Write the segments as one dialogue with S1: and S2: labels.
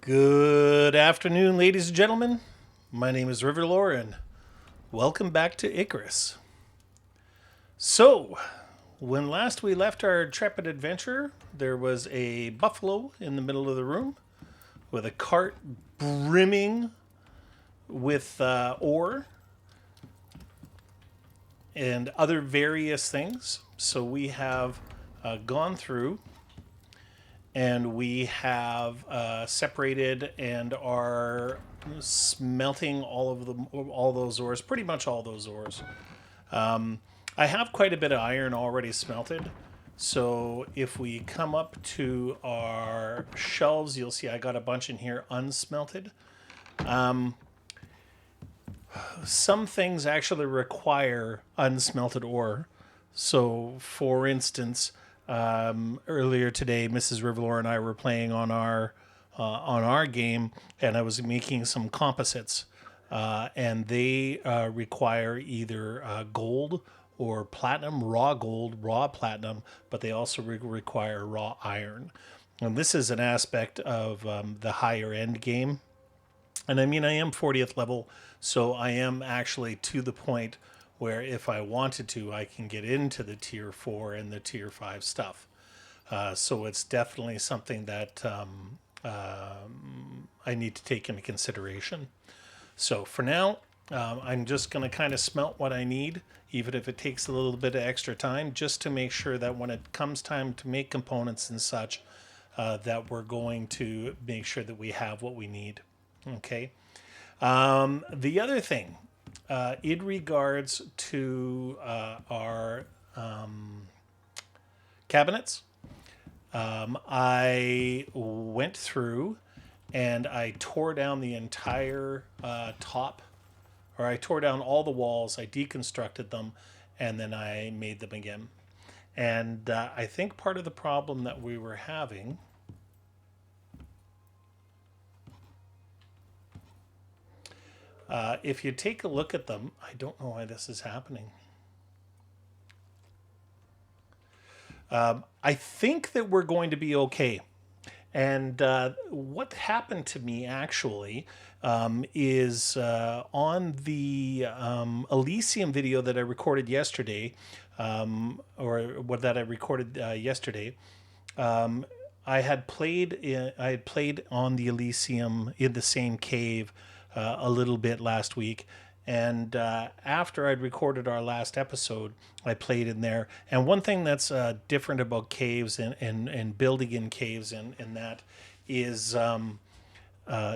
S1: Good afternoon, ladies and gentlemen. My name is Riverlore, and welcome back to Icarus. So, when last we left our intrepid adventure, there was a buffalo in the middle of the room with a cart brimming with ore and other various things. So we have gone through and we have separated and are smelting all those ores, pretty much all those ores. I have quite a bit of iron already smelted, so if we come up to our shelves, you'll see I got a bunch in here unsmelted. Some things actually require unsmelted ore. So, for instance, earlier today, Mrs. Riverlore and I were playing on our game, and I was making some composites, and they require either gold or platinum, raw gold, raw platinum, but they also require raw iron. And this is an aspect of the higher end game. And I mean, I am 40th level, so I am actually to the point where if I wanted to, I can get into the tier 4 and the tier 5 stuff. So it's definitely something that I need to take into consideration. So for now, I'm just going to kind of smelt what I need, even if it takes a little bit of extra time, just to make sure that when it comes time to make components and such, that we're going to make sure that we have what we need. Okay. The other thing, in regards to our cabinets, I went through and I tore down the entire top, or I tore down all the walls, I deconstructed them, and then I made them again. And I think part of the problem that we were having if you take a look at them, I don't know why this is happening. I think that we're going to be okay. And what happened to me actually is on the Elysium video that I recorded yesterday, or what that I recorded yesterday. I had played on the Elysium in the same cave a little bit last week, and after I'd recorded our last episode, I played in there. And one thing that's different about caves and building in caves and that is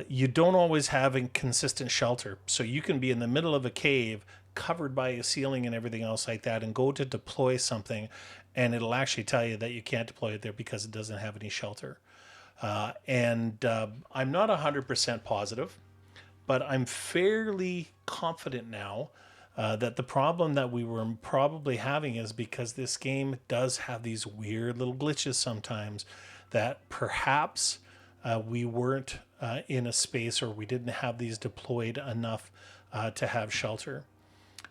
S1: you don't always have a consistent shelter. So you can be in the middle of a cave covered by a ceiling and everything else like that, and go to deploy something, and it'll actually tell you that you can't deploy it there because it doesn't have any shelter. And I'm not 100% positive, but I'm fairly confident now that the problem that we were probably having is because this game does have these weird little glitches sometimes, that perhaps we weren't in a space, or we didn't have these deployed enough to have shelter.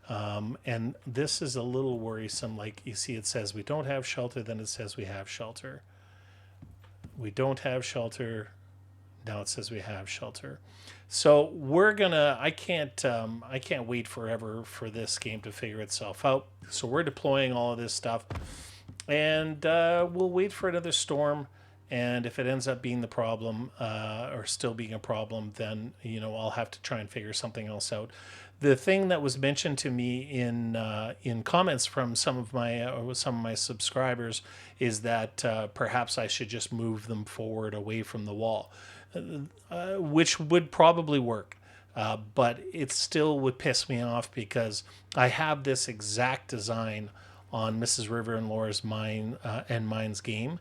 S1: And this is a little worrisome. Like you see, it says we don't have shelter, then it says we have shelter. We don't have shelter. Now it says we have shelter. So we're gonna. I can't wait forever for this game to figure itself out. So we're deploying all of this stuff, and we'll wait for another storm. And if it ends up being the problem, or still being a problem, then I'll have to try and figure something else out. The thing that was mentioned to me in comments from some of my subscribers is that perhaps I should just move them forward away from the wall. Which would probably work, but it still would piss me off because I have this exact design on Mrs. River and Laura's mine and mine's game,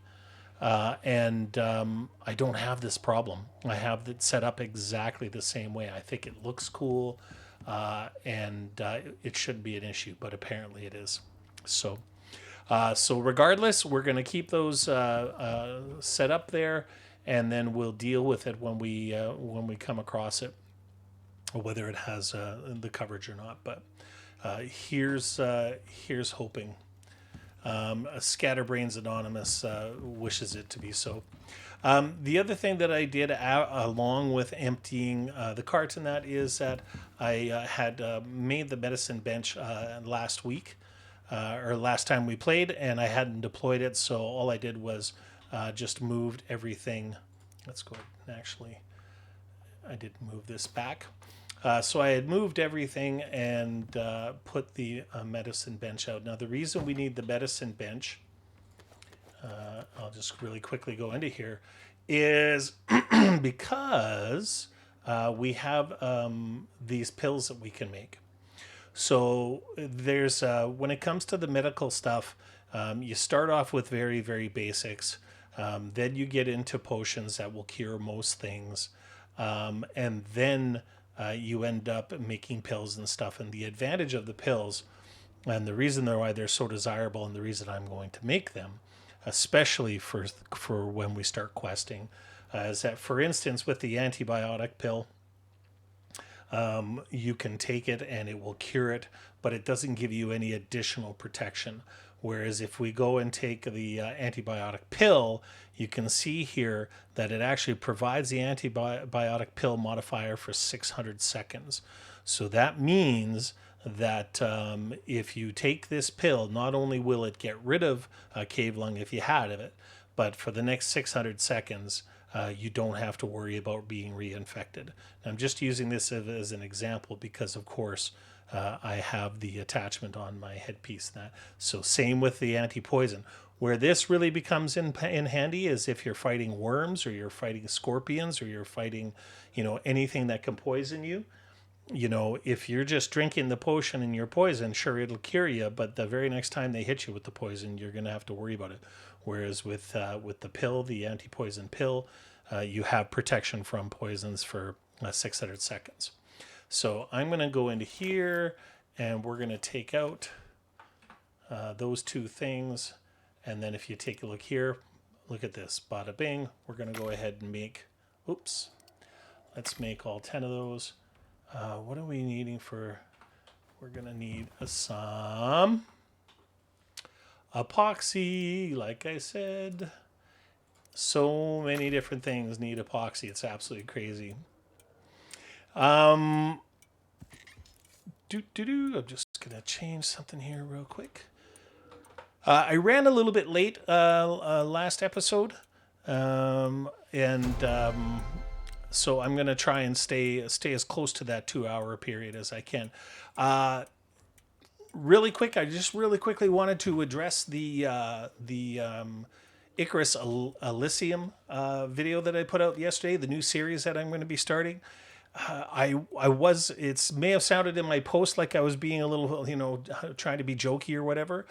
S1: and I don't have this problem. I have it set up exactly the same way. I think it looks cool, and it shouldn't be an issue, but apparently it is. So regardless, we're going to keep those set up there. And then we'll deal with it when we come across it, or whether it has the coverage or not. But here's hoping. Scatterbrains Anonymous wishes it to be so. The other thing that I did along with emptying the carts and that is that I had made the medicine bench last week or last time we played, and I hadn't deployed it, so all I did was just moved everything. Let's go and actually, I did move this back. So I had moved everything and put the medicine bench out. Now the reason we need the medicine bench, I'll just really quickly go into here, is because we have these pills that we can make. So there's when it comes to the medical stuff, you start off with very, very basics. Then you get into potions that will cure most things. And then you end up making pills and stuff. And the advantage of the pills, and the reason why they're so desirable, and the reason I'm going to make them, especially for when we start questing, is that, for instance, with the antibiotic pill, you can take it and it will cure it, but it doesn't give you any additional protection. Whereas if we go and take the antibiotic pill, you can see here that it actually provides the antibiotic pill modifier for 600 seconds. So that means that if you take this pill, not only will it get rid of cave lung if you had it, but for the next 600 seconds, you don't have to worry about being reinfected. I'm just using this as an example because, of course, I have the attachment on my headpiece. So same with the anti-poison. Where this really becomes in handy is if you're fighting worms or you're fighting scorpions or you're fighting, anything that can poison you. If you're just drinking the potion and you're poisoned, sure, it'll cure you, but the very next time they hit you with the poison, you're going to have to worry about it. Whereas with the pill, the anti-poison pill, you have protection from poisons for 600 seconds. So I'm going to go into here and we're going to take out those two things. And then if you take a look here, look at this, bada bing. We're going to go ahead and make, let's make all 10 of those. What are we needing for? We're going to need some epoxy, like I said. So many different things need epoxy. It's absolutely crazy. I'm just going to change something here real quick. I ran a little bit late last episode. So I'm going to try and stay as close to that 2-hour period as I can. Really quick, I just really quickly wanted to address the Icarus Elysium video that I put out yesterday, the new series that I'm going to be starting. It may have sounded in my post like I was being a little, trying to be jokey or whatever,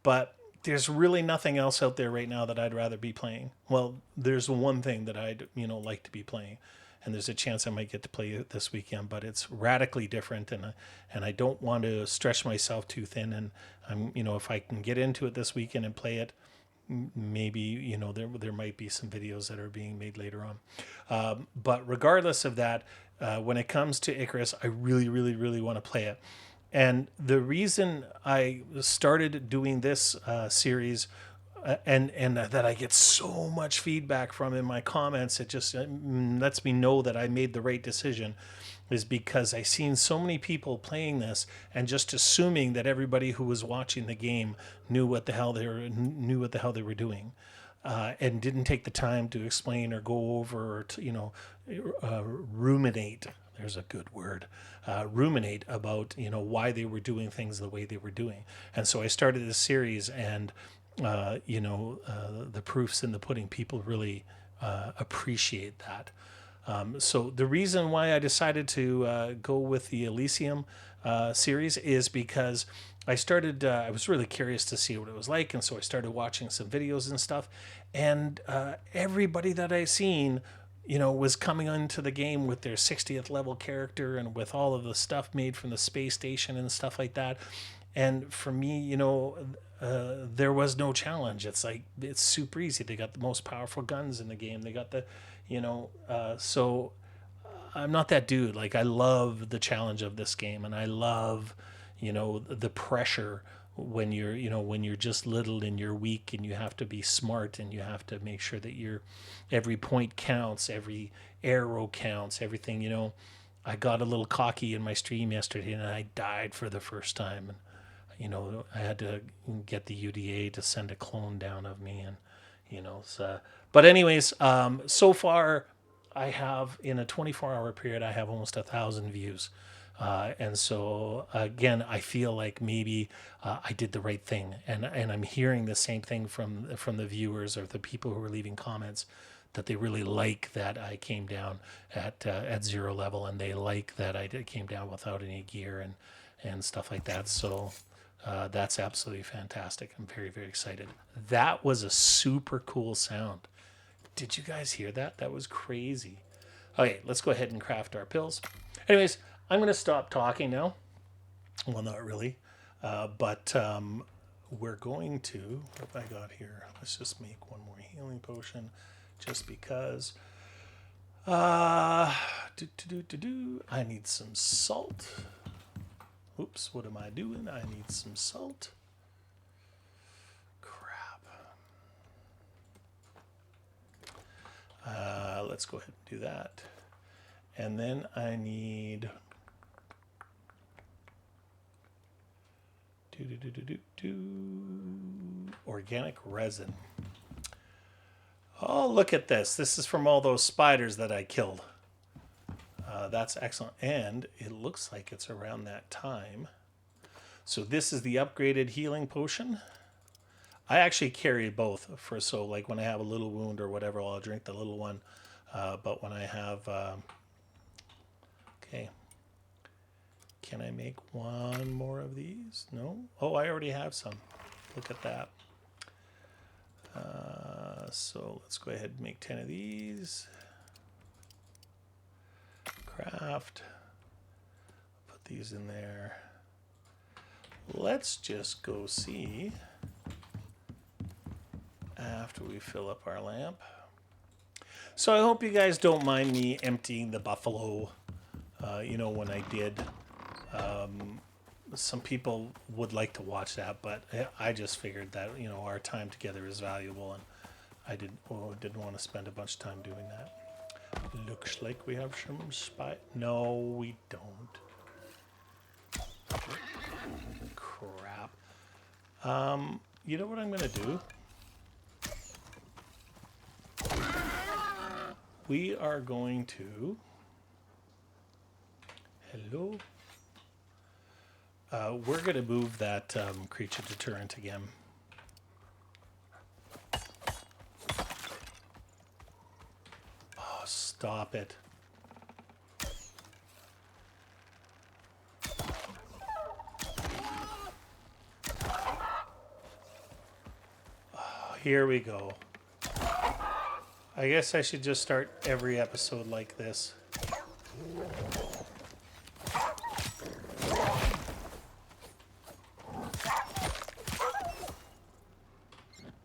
S1: but there's really nothing else out there right now that I'd rather be playing. Well, there's one thing that I'd, like to be playing, and there's a chance I might get to play it this weekend, but it's radically different, and I don't want to stretch myself too thin. And I'm, if I can get into it this weekend and play it, maybe, there might be some videos that are being made later on. But regardless of that, when it comes to Icarus, I really, really, really want to play it. And the reason I started doing this series and that I get so much feedback from in my comments, it just lets me know that I made the right decision, is because I seen so many people playing this and just assuming that everybody who was watching the game knew what the hell they were doing, and didn't take the time to explain or go over or to, ruminate. There's a good word. Ruminate about, why they were doing things the way they were doing. And so I started this series, and the proof's in the pudding. People really appreciate that. So the reason why I decided to go with the Elysium series is because I was really curious to see what it was like, and so I started watching some videos and stuff, and everybody that I seen, was coming onto the game with their 60th level character and with all of the stuff made from the space station and stuff like that. And for me, there was no challenge. It's like, it's super easy. They got the most powerful guns in the game. They got the, so I'm not that dude. Like, I love the challenge of this game, and I love, the pressure when you're, you know, when you're just little and you're weak and you have to be smart and you have to make sure that every point counts, every arrow counts, everything, you know. I got a little cocky in my stream yesterday and I died for the first time. And, you know, I had to get the UDA to send a clone down of me. And, you know, so, but anyways, so far I have, in a 24-hour period, I have almost 1,000 views. And so again, I feel like maybe I did the right thing, and I'm hearing the same thing from the viewers or the people who are leaving comments, that they really like that I came down at 0 level, and they like that I came down without any gear and stuff like that. So that's absolutely fantastic. I'm very, very excited. That was a super cool sound. Did you guys hear that? That was crazy. Okay, let's go ahead and craft our pills. Anyways, I'm going to stop talking now. Well, not really. But we're going to, what have I got here? Let's just make one more healing potion just because. I need some salt. Oops, what am I doing? I need some salt. Crap. Let's go ahead and do that. And then I need organic resin. Oh, look at this. This is from all those spiders that I killed. That's excellent. And it looks like it's around that time. So this is the upgraded healing potion. I actually carry both for, so like when I have a little wound or whatever, I'll drink the little one. But when I have, okay. Can I make one more of these? No? Oh, I already have some. Look at that. So let's go ahead and make 10 of these. Craft. Put these in there. Let's just go see after we fill up our lamp. So I hope you guys don't mind me emptying the buffalo, you know, when I did. Some people would like to watch that, but I just figured that, you know, our time together is valuable, and I didn't want to spend a bunch of time doing that. Looks like we have some No, we don't. Crap. You know what I'm going to do? We are going to... Hello? We're going to move that creature deterrent again. Oh, stop it. Oh, here we go. I guess I should just start every episode like this.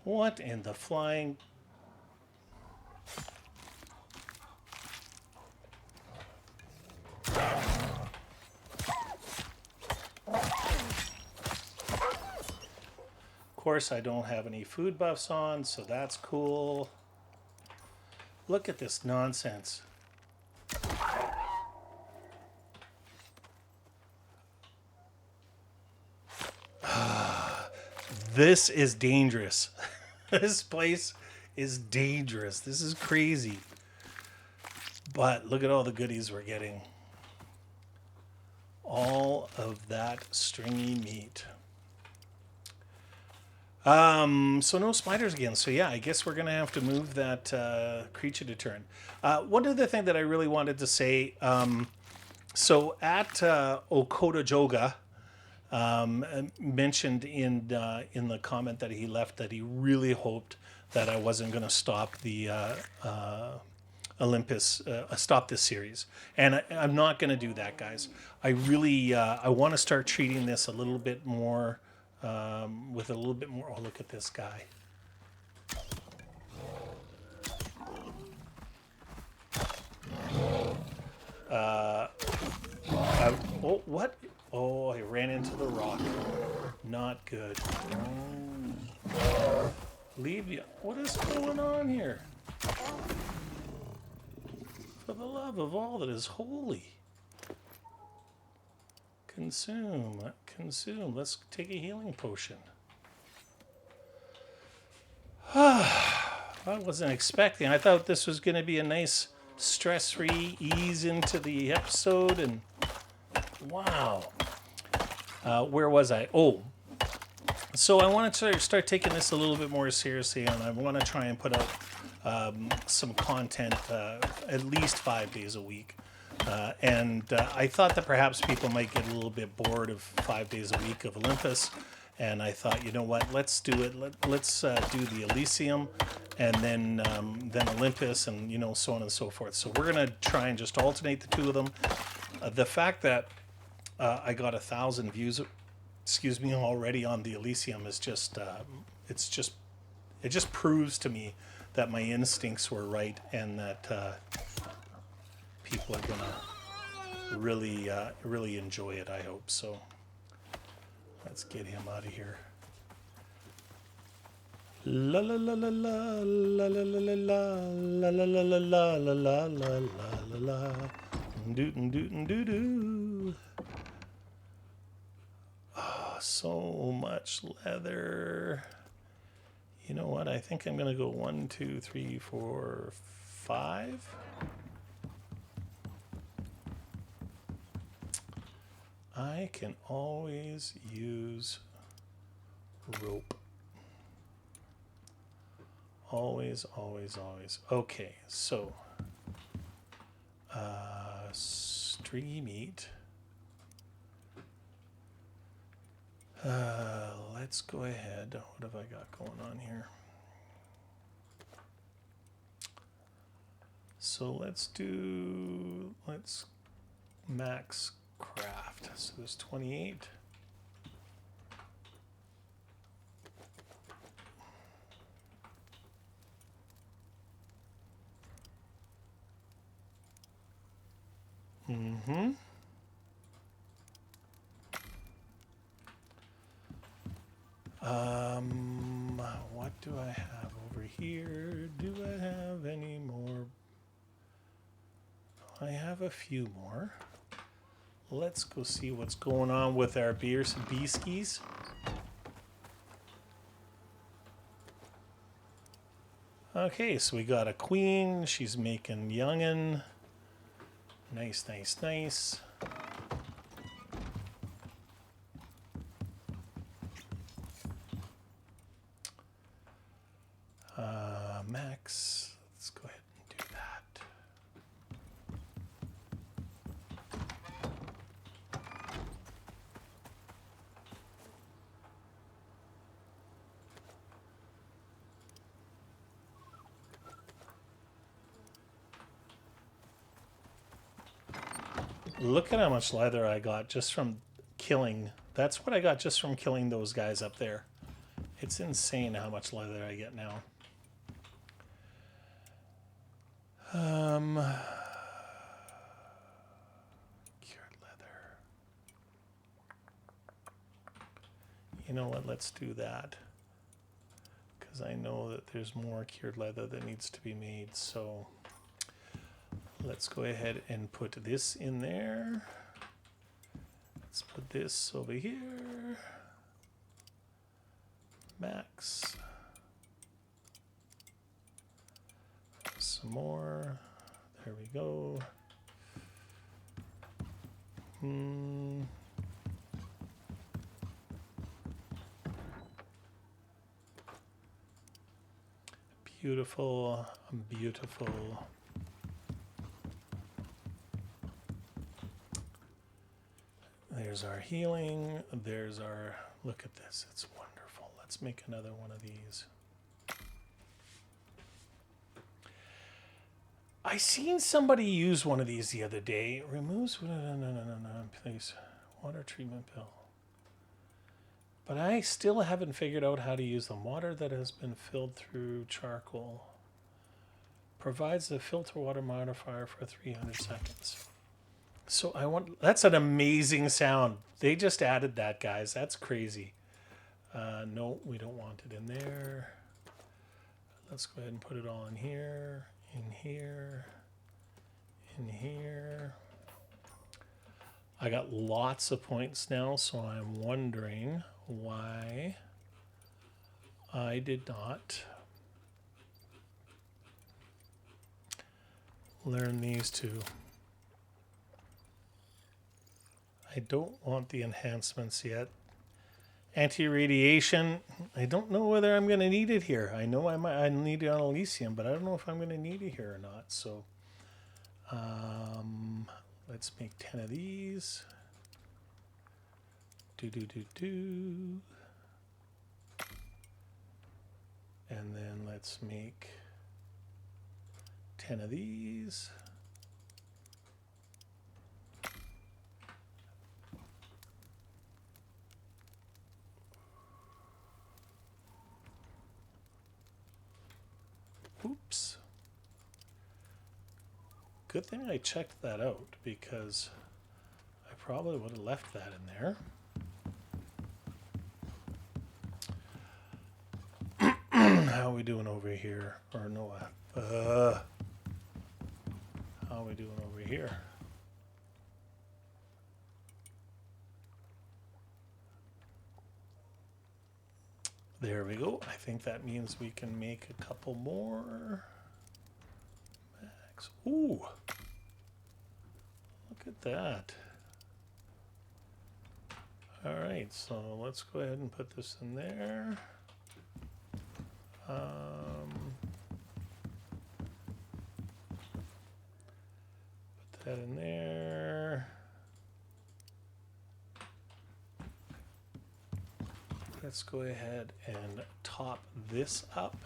S1: What in the flying... Of course, I don't have any food buffs on, so that's cool. Look at this nonsense. This is dangerous. This place is dangerous. This is crazy. But look at all the goodies we're getting. All of that stringy meat. So no spiders again. So yeah, I guess we're going to have to move that creature deterrent. One other thing that I really wanted to say, so at Okota Joga, mentioned in the comment that he left that he really hoped that I wasn't going to stop the Olympus, stop this series. And I'm not going to do that, guys. I really, I want to start treating this a little bit more, with a little bit more, oh, look at this guy. Oh, what? Oh, I ran into the rock. Not good. Leave you. What is going on here? For the love of all that is holy. Consume. Consume. Let's take a healing potion. I wasn't expecting. I thought this was going to be a nice stress-free ease into the episode, and wow. Where was I? Oh, so I wanted to start taking this a little bit more seriously, and I want to try and put out some content at least 5 days a week. And I thought that perhaps people might get a little bit bored of 5 days a week of Olympus. And I thought, you know what, let's do it. Let's do the Elysium and then Olympus and, you know, so on and so forth. So we're going to try and just alternate the two of them. The fact that I got 1,000 views, excuse me, already on the Elysium is just, it just proves to me that my instincts were right and that people are going to really enjoy it, I hope. So let's get him out of here. La la la la la la la la la la la la la la la la la la la doo doo doo doo. Oh, so much leather. You know what? I think I'm gonna go 1, 2, 3, 4, 5. I can always use rope. Always, always, always. Okay, so stream meat. Let's go ahead. What have I got going on here? So let's max craft. So there's 28. What do I have over here? Do I have any more? I have a few more. Let's go see what's going on with our beeskies. Okay, so we got a queen. She's making youngin'. Nice, nice, nice. Max, let's go ahead and do that. Look at how much leather I got just from killing. That's what I got just from killing those guys up there. It's insane how much leather I get now. Cured leather. You know what? Let's do that. Because I know that there's more cured leather that needs to be made. So let's go ahead and put this in there. Let's put this over here. Max. Some more. There we go. Beautiful, beautiful. There's our healing. There's our, look at this. It's wonderful. Let's make another one of these. I seen somebody use one of these the other day. Removes, no, please. Water treatment pill. But I still haven't figured out how to use them. Water that has been filled through charcoal. Provides the filter water modifier for 300 seconds. So I want, that's an amazing sound. They just added that, guys. That's crazy. No, we don't want it in there. Let's go ahead and put it all in here, in here, in here. I got lots of points now, so I'm wondering why I did not learn these two. I don't want the enhancements yet. Anti-radiation, I don't know whether I'm going to need it here. I know I need it on Elysium, but I don't know if I'm going to need it here or not. So let's make 10 of these. And then let's make 10 of these. Oops. Good thing I checked that out, because I probably would have left that in there. How are we doing over here? Or no, how are we doing over here? There we go. I think that means we can make a couple more. Max. Ooh. Look at that. All right, so let's go ahead and put this in there. Put that in there. Let's go ahead and top this up.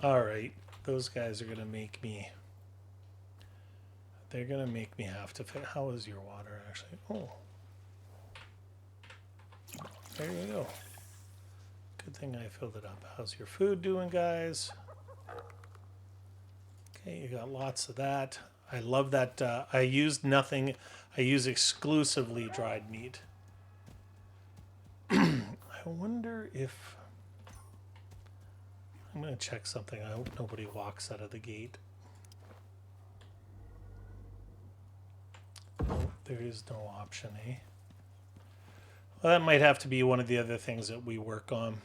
S1: All right, those guys are gonna make me. They're gonna make me have to. How is your water actually? Oh, there you go. Good thing I filled it up. How's your food doing, guys? Okay, you got lots of that. I love that. I used nothing. I use exclusively dried meat. I wonder if. I'm going to check something. I hope nobody walks out of the gate. Oh, there is no option, eh? Well, that might have to be one of the other things that we work on.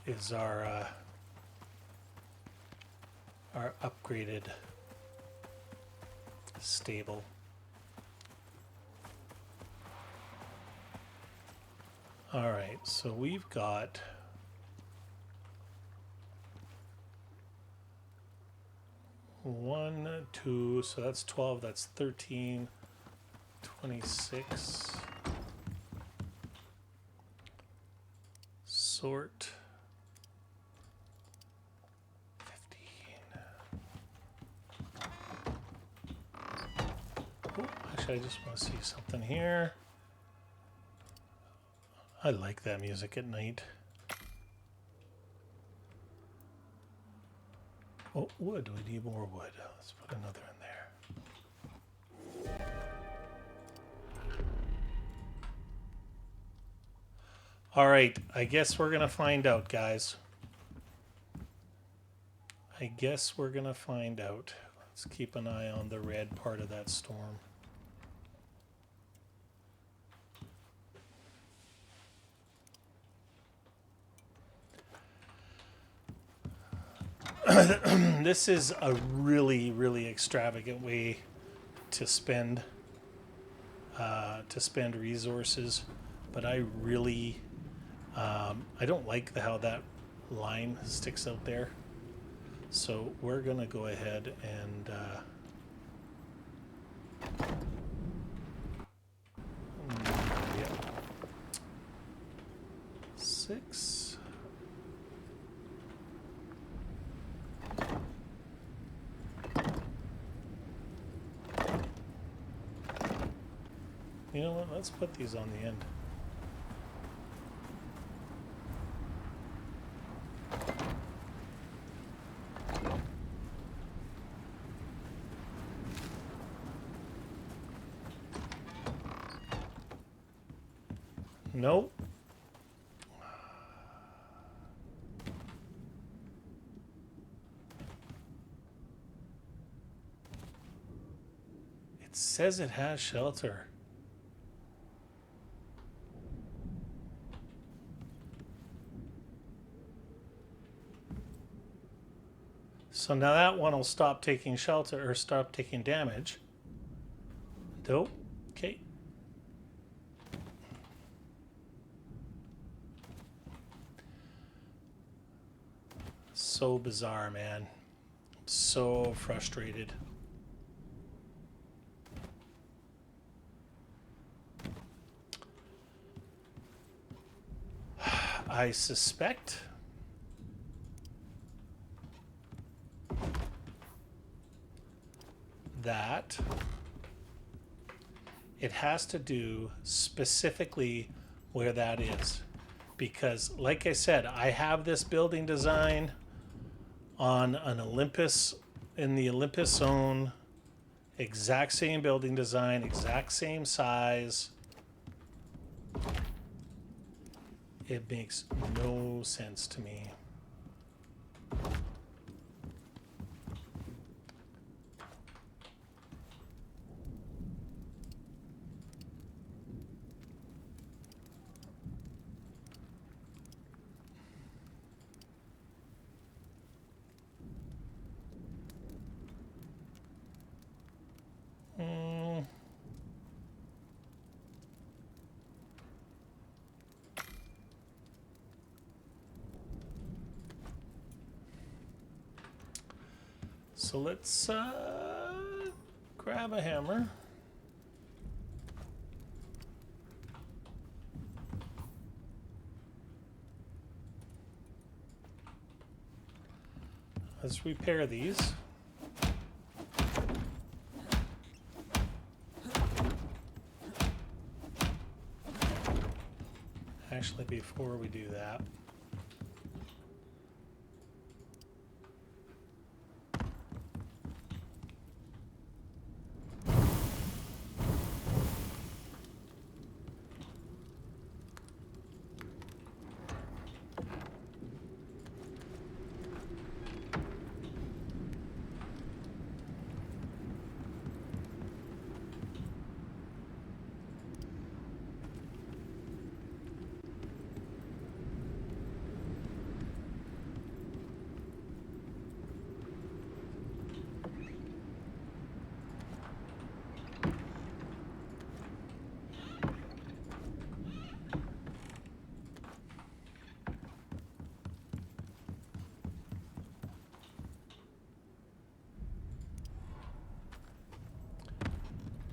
S1: Is our upgraded stable. All right, so we've got 1, 2, so that's 12, that's 13, 26. Sort. 15. Oh, actually, I just want to see something here. I like that music at night. Oh, wood. We need more wood. Let's put another in there. All right. I guess we're going to find out, guys. I guess we're going to find out. Let's keep an eye on the red part of that storm. This is a really, really extravagant way to spend resources, but I really I don't like how that line sticks out there. So we're gonna go ahead and yeah. 6. You know what? Let's put these on the end. Nope. It says it has shelter. So now that one will stop taking shelter or stop taking damage. Dope. Okay. So bizarre, man. I'm so frustrated. I suspect that it has to do specifically where that is. Because, like I said, I have this building design on an Olympus, in the Olympus zone. Exact same building design, exact same size. It makes no sense to me. So let's grab a hammer. Let's repair these. Actually, before we do that,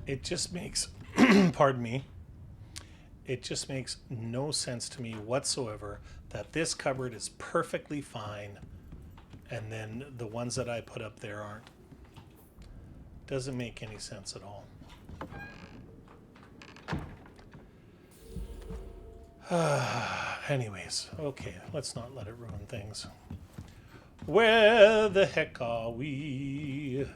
S1: it just makes, pardon me, it just makes no sense to me whatsoever that this cupboard is perfectly fine and then the ones that I put up there aren't. Doesn't make any sense at all. Anyways, okay, let's not let it ruin things. Where the heck are we?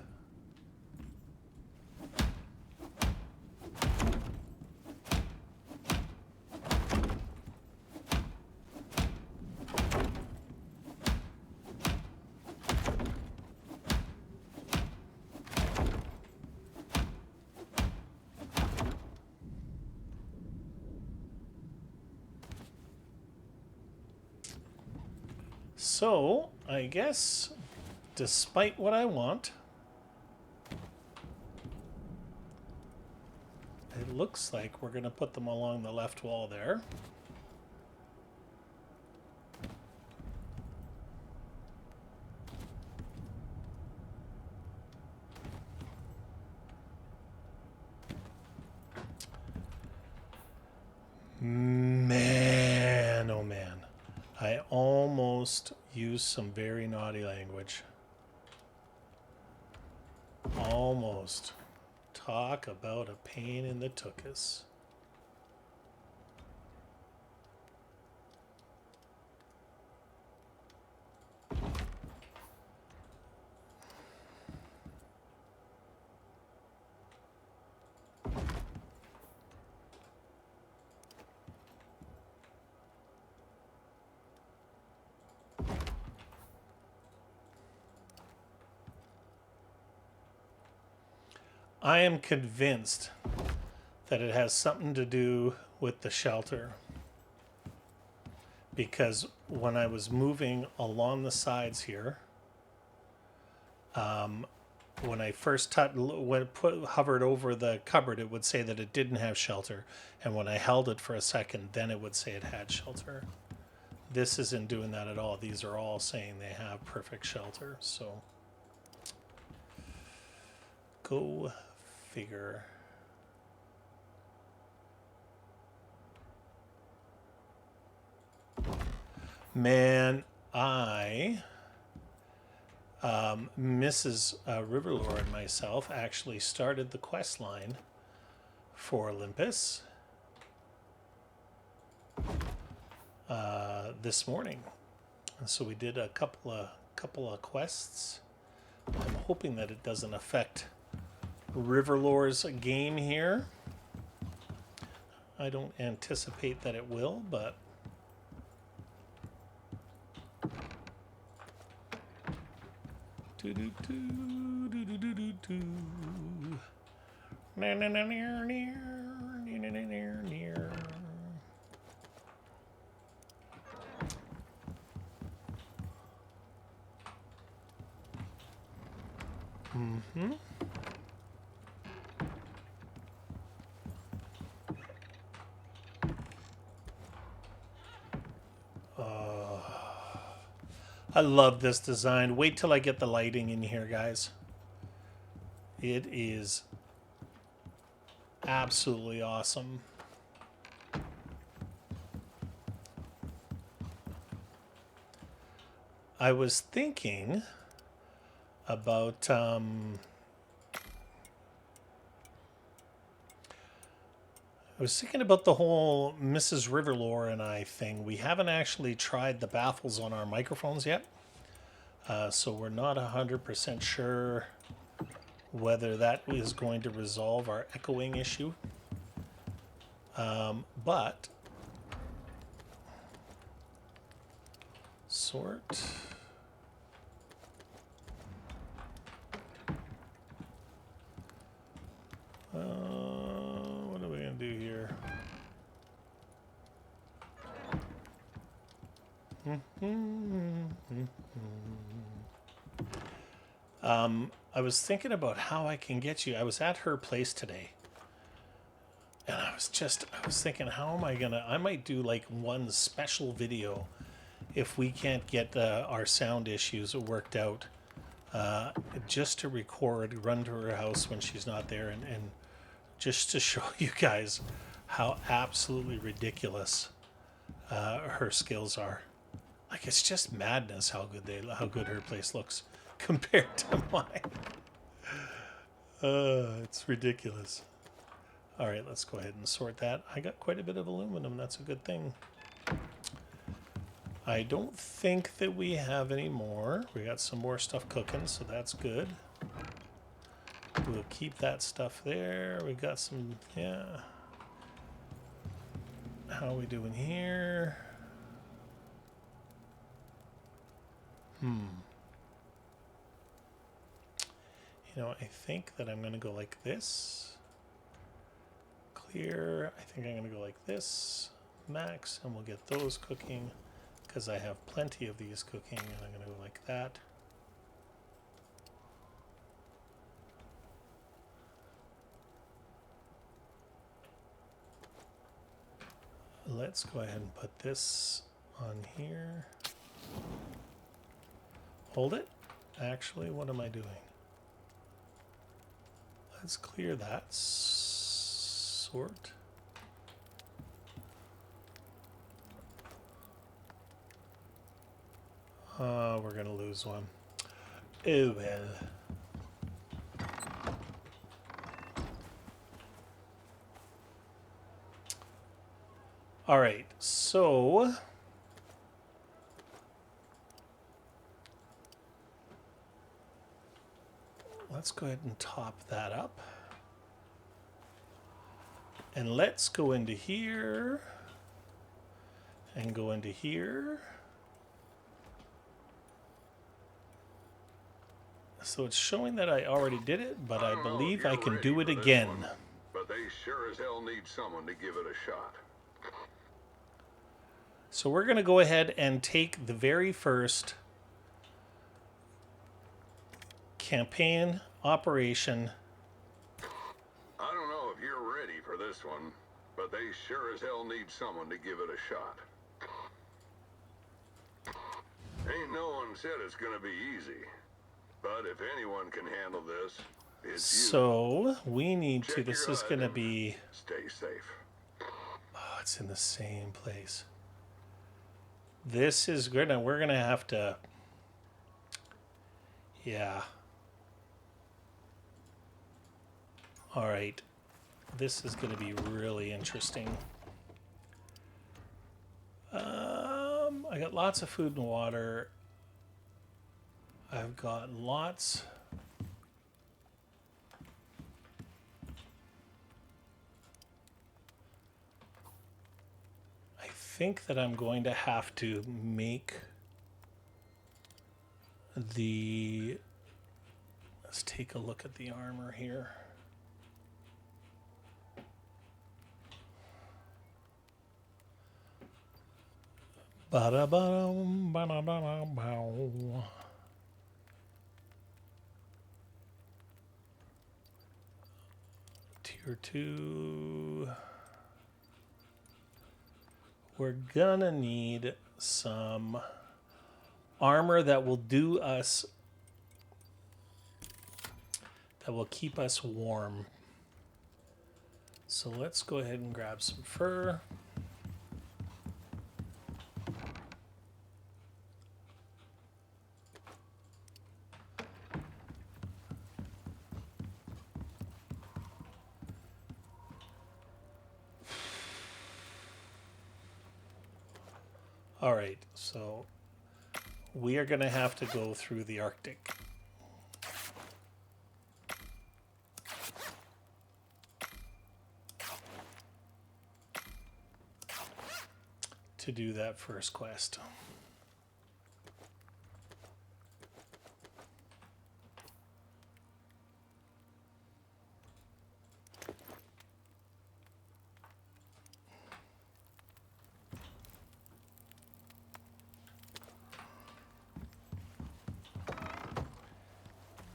S1: So, I guess, despite what I want, it looks like we're going to put them along the left wall there. Man, oh man. I almost used some very naughty language. Almost. Talk about a pain in the tuchus. I am convinced that it has something to do with the shelter. Because when I was moving along the sides here, when I first hovered over the cupboard, it would say that it didn't have shelter. And when I held it for a second, then it would say it had shelter. This isn't doing that at all. These are all saying they have perfect shelter. So go figure. Man, Mrs. Riverlore and myself actually started the quest line for Olympus this morning. And so we did a couple of quests. I'm hoping that it doesn't affect Riverlore's game here. I don't anticipate that it will, but Mm-hmm. I love this design. Wait till I get the lighting in here, guys. It is absolutely awesome. I was thinking about I was thinking about the whole Mrs. Riverlore and I thing. We haven't actually tried the baffles on our microphones yet. So we're not 100% sure whether that is going to resolve our echoing issue. But sort. What are we going to do here? I was thinking about how I can get you. I was at her place today. And I was thinking, how am I gonna, I might do like one special video if we can't get our sound issues worked out. Just to record, run to her house when she's not there, and just to show you guys how absolutely ridiculous her skills are. Like, it's just madness how good her place looks compared to mine. It's ridiculous. All right, let's go ahead and sort that. I got quite a bit of aluminum. That's a good thing. I don't think that we have any more. We got some more stuff cooking, so that's good. We'll keep that stuff there. We got some, yeah. How are we doing here? You know, I think that I'm going to go like this. Clear. I think I'm going to go like this. Max, and we'll get those cooking because I have plenty of these cooking, and I'm going to go like that. Let's go ahead and put this on here. Hold it. Actually, what am I doing? Let's clear that. Sort. We're going to lose one. Oh, well. All right, so let's go ahead and top that up. And let's go into here and go into here. So it's showing that I already did it, but I believe I can do it
S2: ready for this
S1: again.
S2: one, but they sure as hell need someone to give it a shot.
S1: So we're going to go ahead and take the very first campaign operation.
S2: I don't know if you're ready for this one, but they sure as hell need someone to give it a shot. Ain't no one said it's gonna be easy, but if anyone can handle this, it's you.
S1: So we need to,
S2: Check
S1: this
S2: your
S1: is going to
S2: HUD and
S1: be,
S2: stay safe.
S1: oh, it's in the same place. This is good. Now we're going to have to, yeah. All right. This is going to be really interesting. I got lots of food and water. I've got lots. I think that I'm going to have to make the, let's take a look at the armor here. Ba-da-ba-dum, ba-da-da-da-bow. Tier 2. We're gonna need some armor that will do us, that will keep us warm. So let's go ahead and grab some fur. All right, so we are going to have to go through the Arctic. To do that first quest.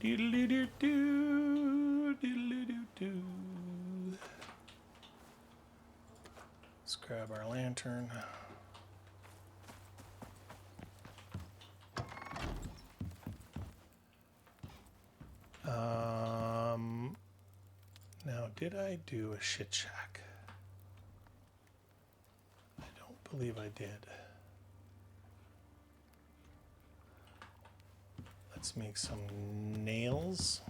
S1: Doodle-doo-doo-doo, doodle-doo-doo-doo. Let's grab our lantern. Now, did I do a shit shack? I don't believe I did. Let's make some nails.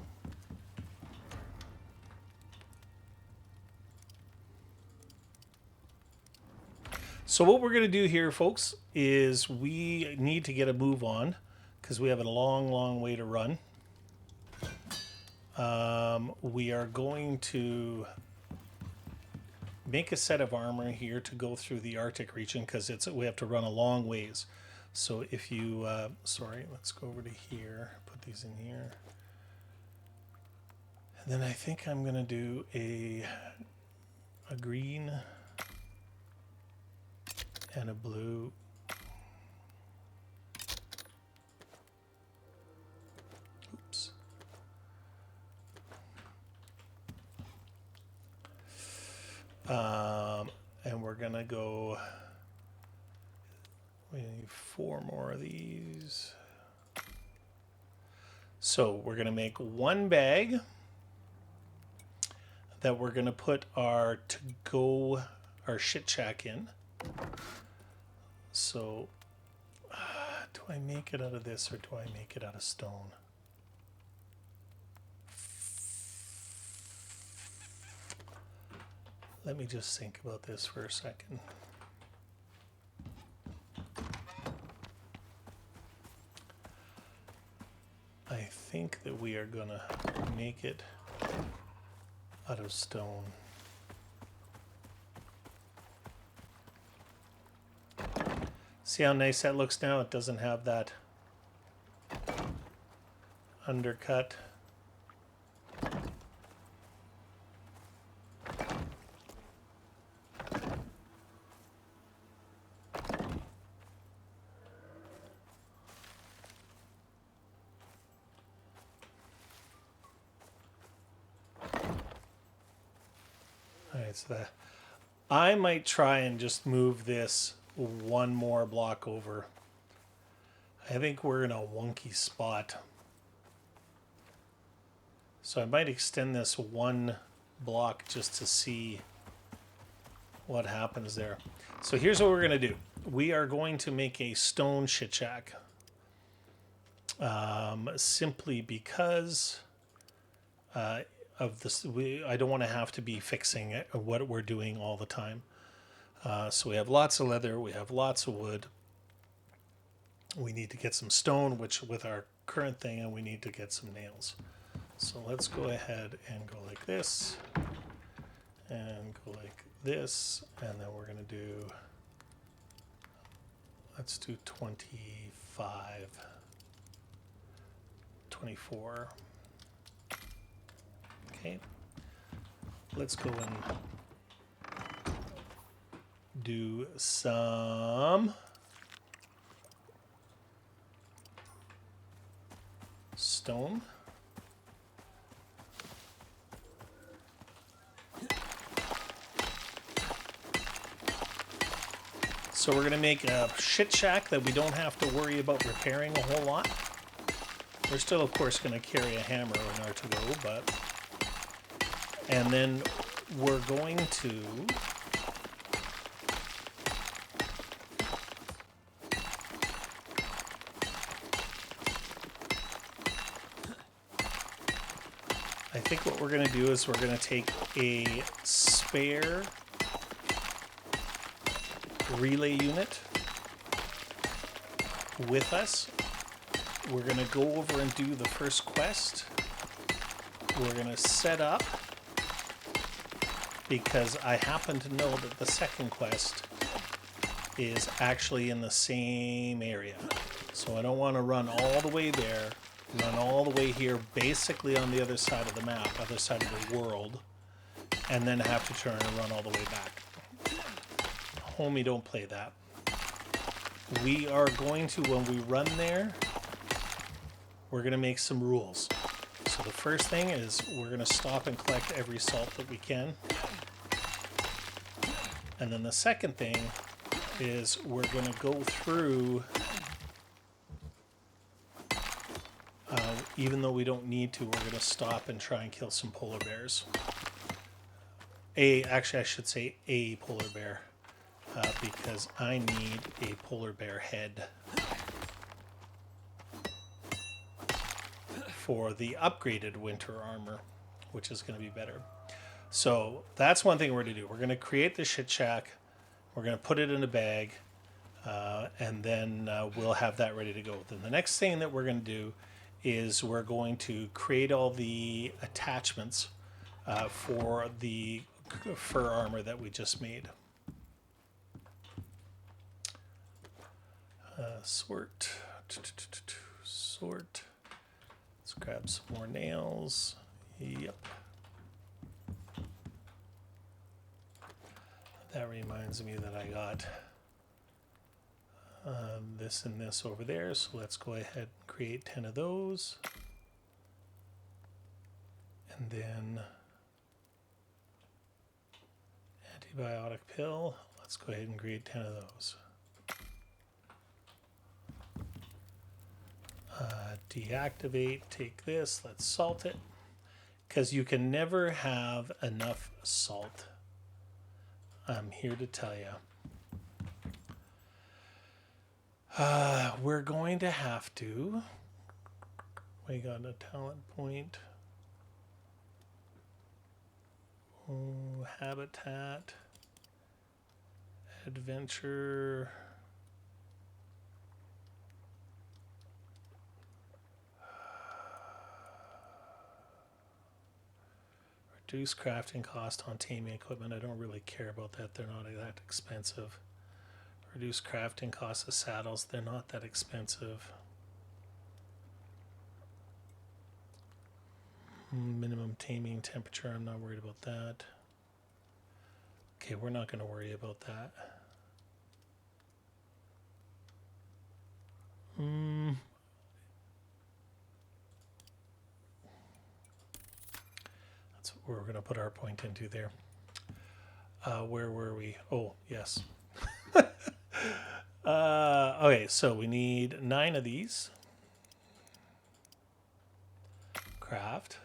S1: So what we're going to do here, folks, is we need to get a move on because we have a long, long way to run. We are going to make a set of armor here to go through the Arctic region because we have to run a long ways. So if you, sorry, let's go over to here, put these in here. And then I think I'm going to do a green and a blue. Oops. And we're going to go, we need 4 more of these. So we're going to make one bag that we're going to put our to-go, our shit shack in. So do I make it out of this or do I make it out of stone? Let me just think about this for a second. I think that we are gonna make it out of stone. See how nice that looks now? It doesn't have that undercut. Alright, so that I might try and just move this one more block over. I think we're in a wonky spot. So I might extend this one block just to see what happens there. So here's what we're going to do. We are going to make a stone shit shack. Simply because of this, I don't want to have to be fixing it, what we're doing all the time. So we have lots of leather, we have lots of wood. We need to get some stone, which with our current thing, and we need to get some nails. So let's go ahead and go like this, and go like this, and then we're going to do, let's do 25, 24. Okay, let's go and do some stone. So we're going to make a shit shack that we don't have to worry about repairing a whole lot. We're still, of course, going to carry a hammer in our to-go, but... And then we're going to... I think what we're going to do is we're going to take a spare relay unit with us. We're going to go over and do the first quest. We're going to set up, because I happen to know that the second quest is actually in the same area. So I don't want to run all the way there, run all the way here, basically on the other side of the map, other side of the world, and then have to turn and run all the way back. Homie, don't play that. We are going to, when we run there, we're going to make some rules. So the first thing is we're going to stop and collect every salt that we can. And then the second thing is we're going to go through, even though we don't need to, we're going to stop and try and kill some polar bears. Actually, I should say a polar bear, because I need a polar bear head for the upgraded winter armor, which is going to be better. So that's one thing we're going to do. We're going to create the shit shack. We're going to put it in a bag, and then we'll have that ready to go. Then the next thing that we're going to do is we're going to create all the attachments for the fur armor that we just made. Sort. Let's grab some more nails. Yep. That reminds me that I got this and this over there. So let's go ahead and create 10 of those. And then antibiotic pill. Let's go ahead and create 10 of those. Deactivate, take this, let's salt it. Because you can never have enough salt. I'm here to tell you. We're going to have to. We got a talent point. Oh, habitat. Adventure. Reduce crafting cost on taming equipment. I don't really care about that. They're not that expensive. Reduce crafting cost of saddles. They're not that expensive. Minimum taming temperature, I'm not worried about that. Okay, we're not going to worry about that. That's what we're going to put our point into there. Where were we? Oh, yes. Okay, so we need 9 of these. Craft.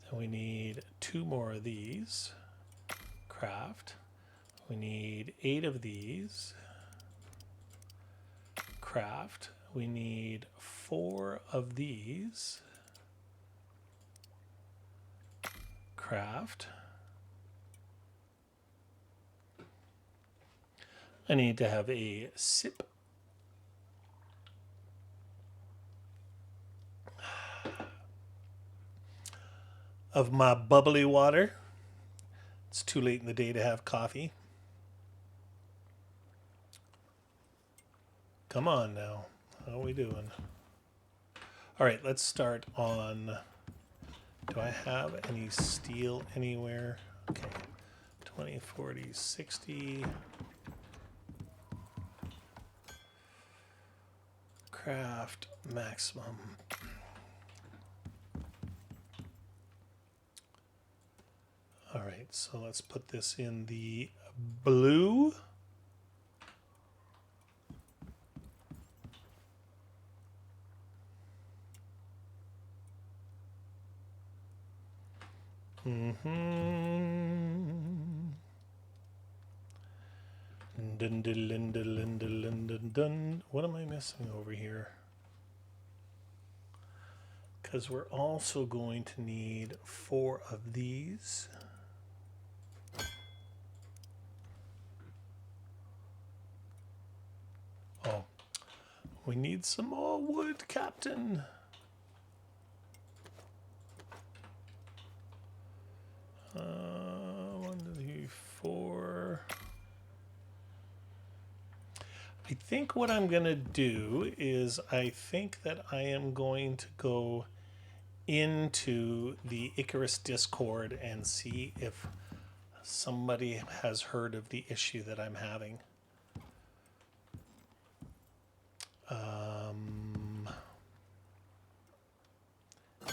S1: Then we need 2 more of these. Craft. We need 8 of these. Craft. We need 4 of these. Craft. I need to have a sip. Of my bubbly water. It's too late in the day to have coffee. Come on now. How are we doing? All right, let's start on... Do I have any steel anywhere? Okay. 20, 40, 60... Craft maximum. All right, so let's put this in the blue. Dun, dun, dun, dun, dun, dun, dun, dun. What am I missing over here? Because we're also going to need 4 of these. Oh, we need some more wood, Captain. 1, 2, 3, 4. I think what I'm going to do is I think that I am going to go into the Icarus Discord and see if somebody has heard of the issue that I'm having.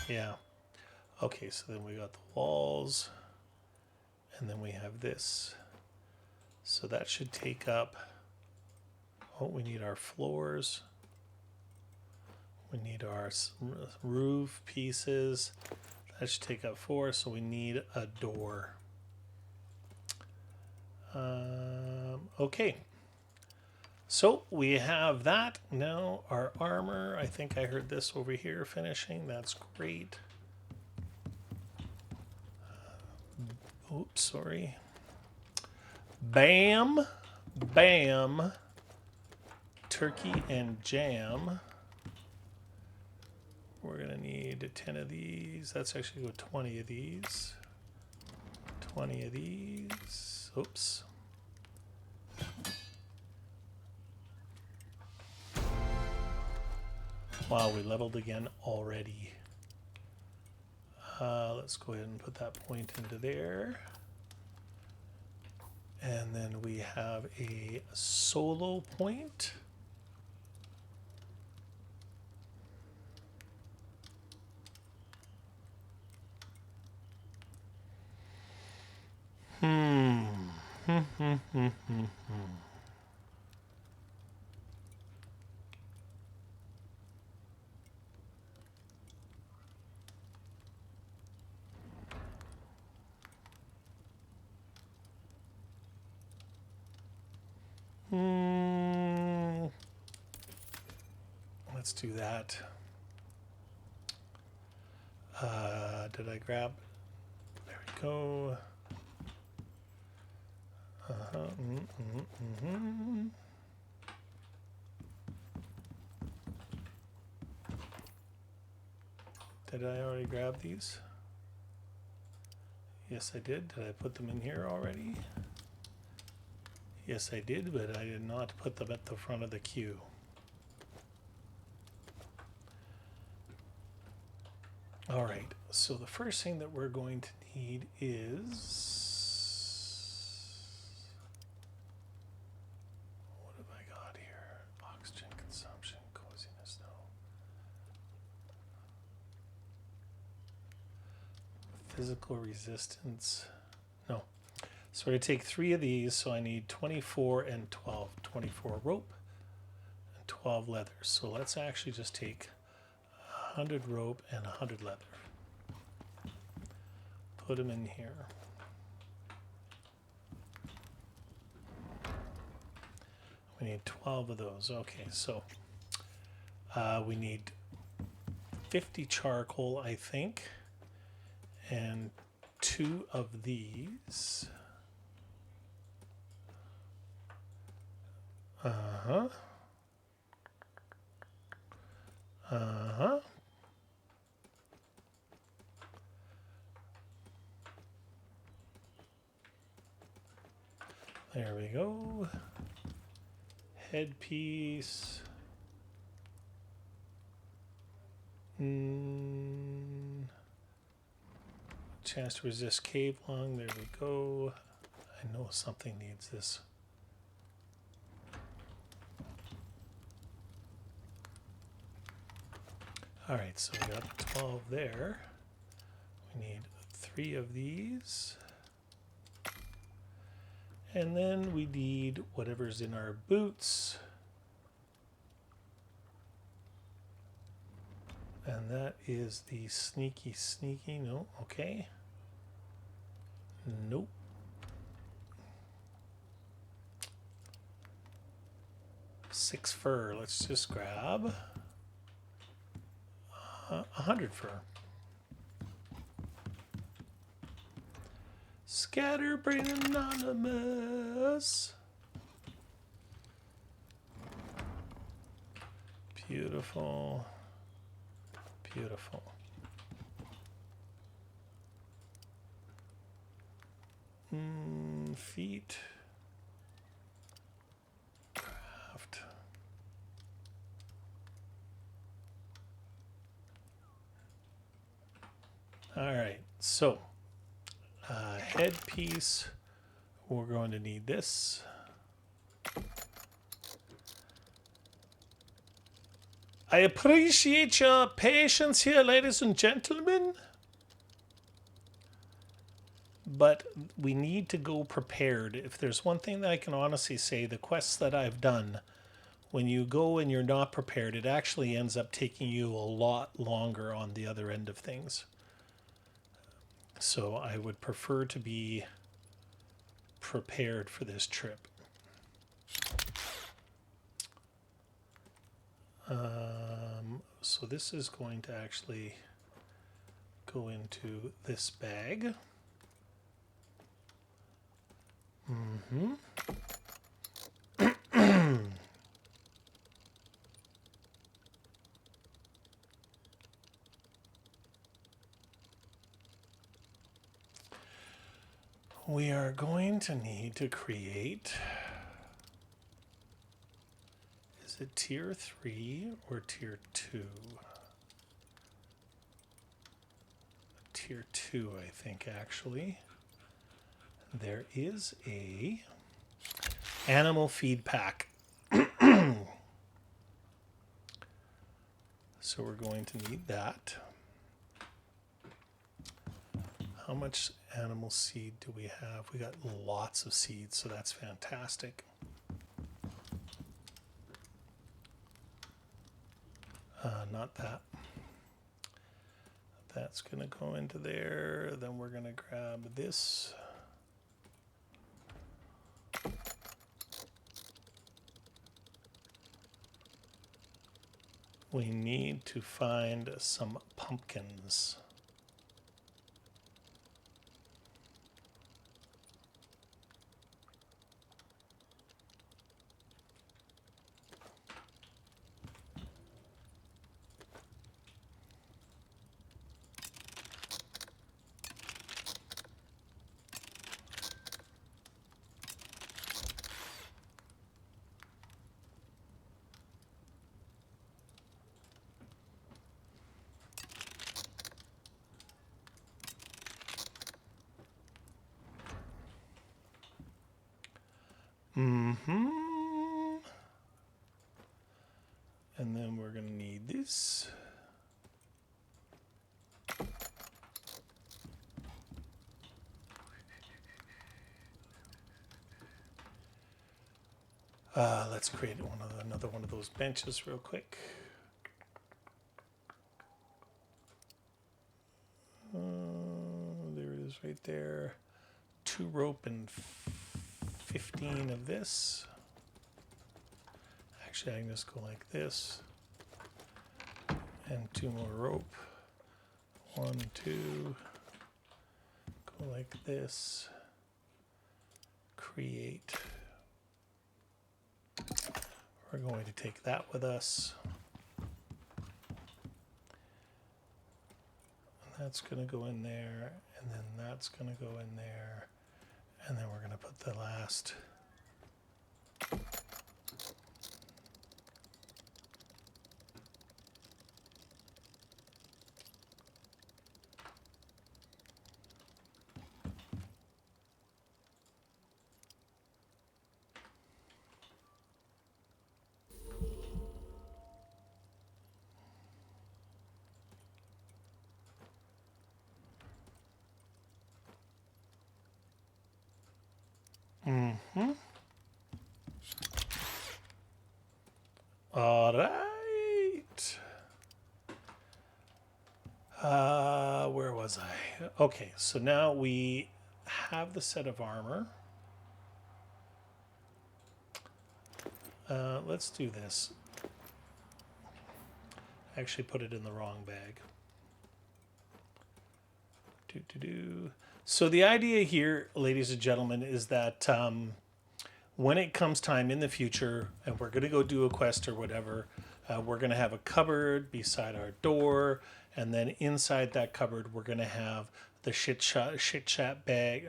S1: Yeah. Okay, so then we got the walls, and then we have this. So that should take up... Oh, we need our floors. We need our roof pieces. That should take up 4, so we need a door. Okay. So we have that. Now our armor. I think I heard this over here finishing. That's great. Oops, sorry. Bam. Bam. Turkey and jam. We're going to need 10 of these. That's actually go 20 of these. 20 of these. Oops. Wow, we leveled again already. Let's go ahead and put that point into there. And then we have a solo point. Let's do that. Did I grab? There we go. Did I already grab these? Yes, I did. Did I put them in here already? Yes, I did, but I did not put them at the front of the queue. All right, So the first thing that we're going to need is, what have I got here? Oxygen consumption, coziness, no. Physical resistance, no. So we're going to take 3 of these, so I need 24 and 12. 24 rope and 12 leather. So let's actually just take 100 rope and 100 leather. Put them in here. We need 12 of those. Okay, so we need 50 charcoal, I think, and 2 of these. Uh-huh. Uh-huh. There we go. Headpiece. Chance to resist cave lung. There we go. I know something needs this. All right, so we got 12 there. We need 3 of these. And then we need whatever's in our boots. And that is the sneaky, no, okay. Nope. Six fur, let's just grab 100 fur. Scatterbrain Anonymous. Beautiful. Beautiful. Feet. Craft. All right, so headpiece, we're going to need this. I appreciate your patience here, ladies and gentlemen. But we need to go prepared. If there's one thing that I can honestly say, the quests that I've done, when you go and you're not prepared, it actually ends up taking you a lot longer on the other end of things. So I would prefer to be prepared for this trip. So this is going to actually go into this bag. We are going to need to create, is it tier 3 or tier 2? Tier 2, I think, actually. There is a animal feed pack. So we're going to need that. How much animal seed do we have? We got lots of seeds, so that's fantastic. Not that. That's going to go into there. Then we're going to grab this. We need to find some pumpkins. And then we're going to need this. Let's create another one of those benches real quick. There it is right there. 2 rope and 15 of this. Actually, I can just go like this. And 2 more rope. 1, 2. Go like this. Create. We're going to take that with us. And that's going to go in there. And then that's going to go in there. And then we're going to put the last. All right. Where was I? Okay, so now we have the set of armor. Let's do this. I actually put it in the wrong bag. So the idea here, ladies and gentlemen, is that when it comes time in the future and we're going to go do a quest or whatever, we're going to have a cupboard beside our door, and then inside that cupboard we're going to have the shit shack bag,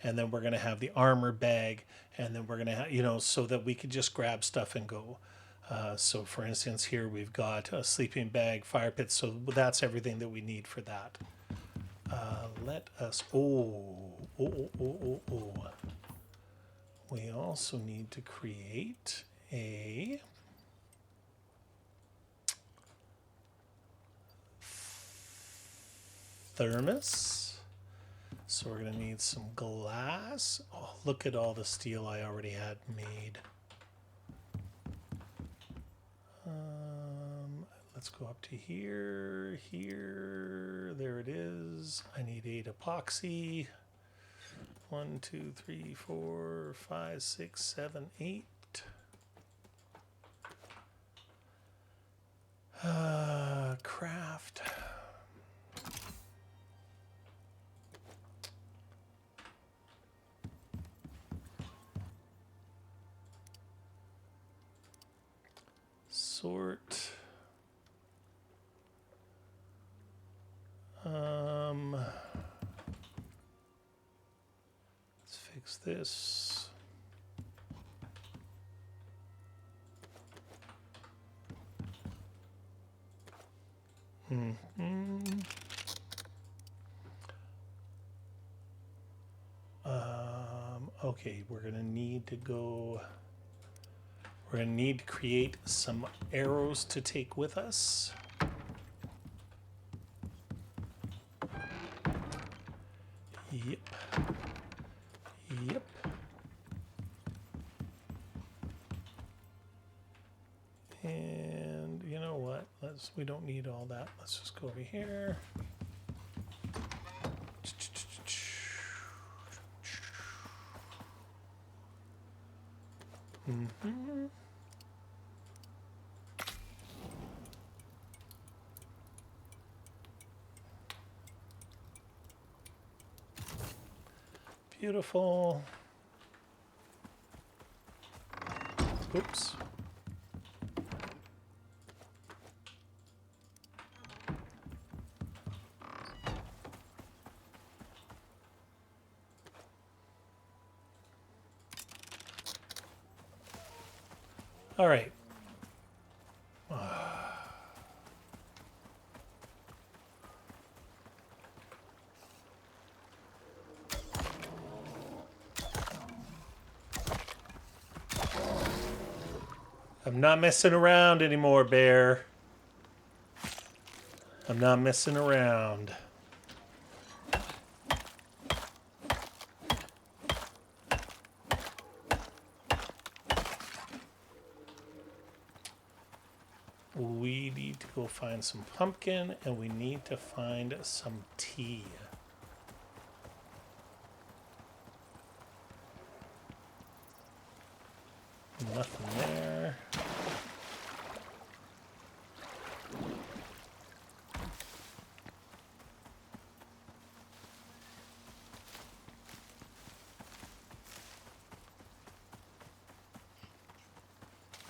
S1: and then we're going to have the armor bag, and then we're going to have, you know, so that we could just grab stuff and go. So for instance, here we've got a sleeping bag, fire pit, so that's everything that we need for that. Let us, we also need to create a thermos. So we're going to need some glass. Oh, look at all the steel I already had made. Let's go up to here, there it is. I need 8 epoxy. 1, 2, 3, 4, 5, 6, 7, 8. Craft. Sort. Let's fix this. Okay, we're gonna need to go. We're gonna need to create some arrows to take with us. Yep. And you know what? We don't need all that. Let's just go over here. Beautiful. Oops. All right. I'm not messing around anymore, bear. I'm not messing around. We need to go find some pumpkin, and we need to find some tea. Nothing there.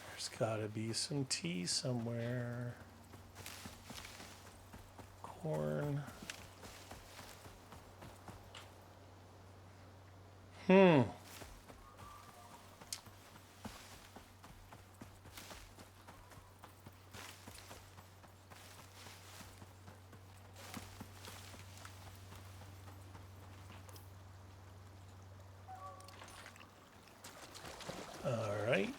S1: There's gotta be some tea somewhere. Corn. All right.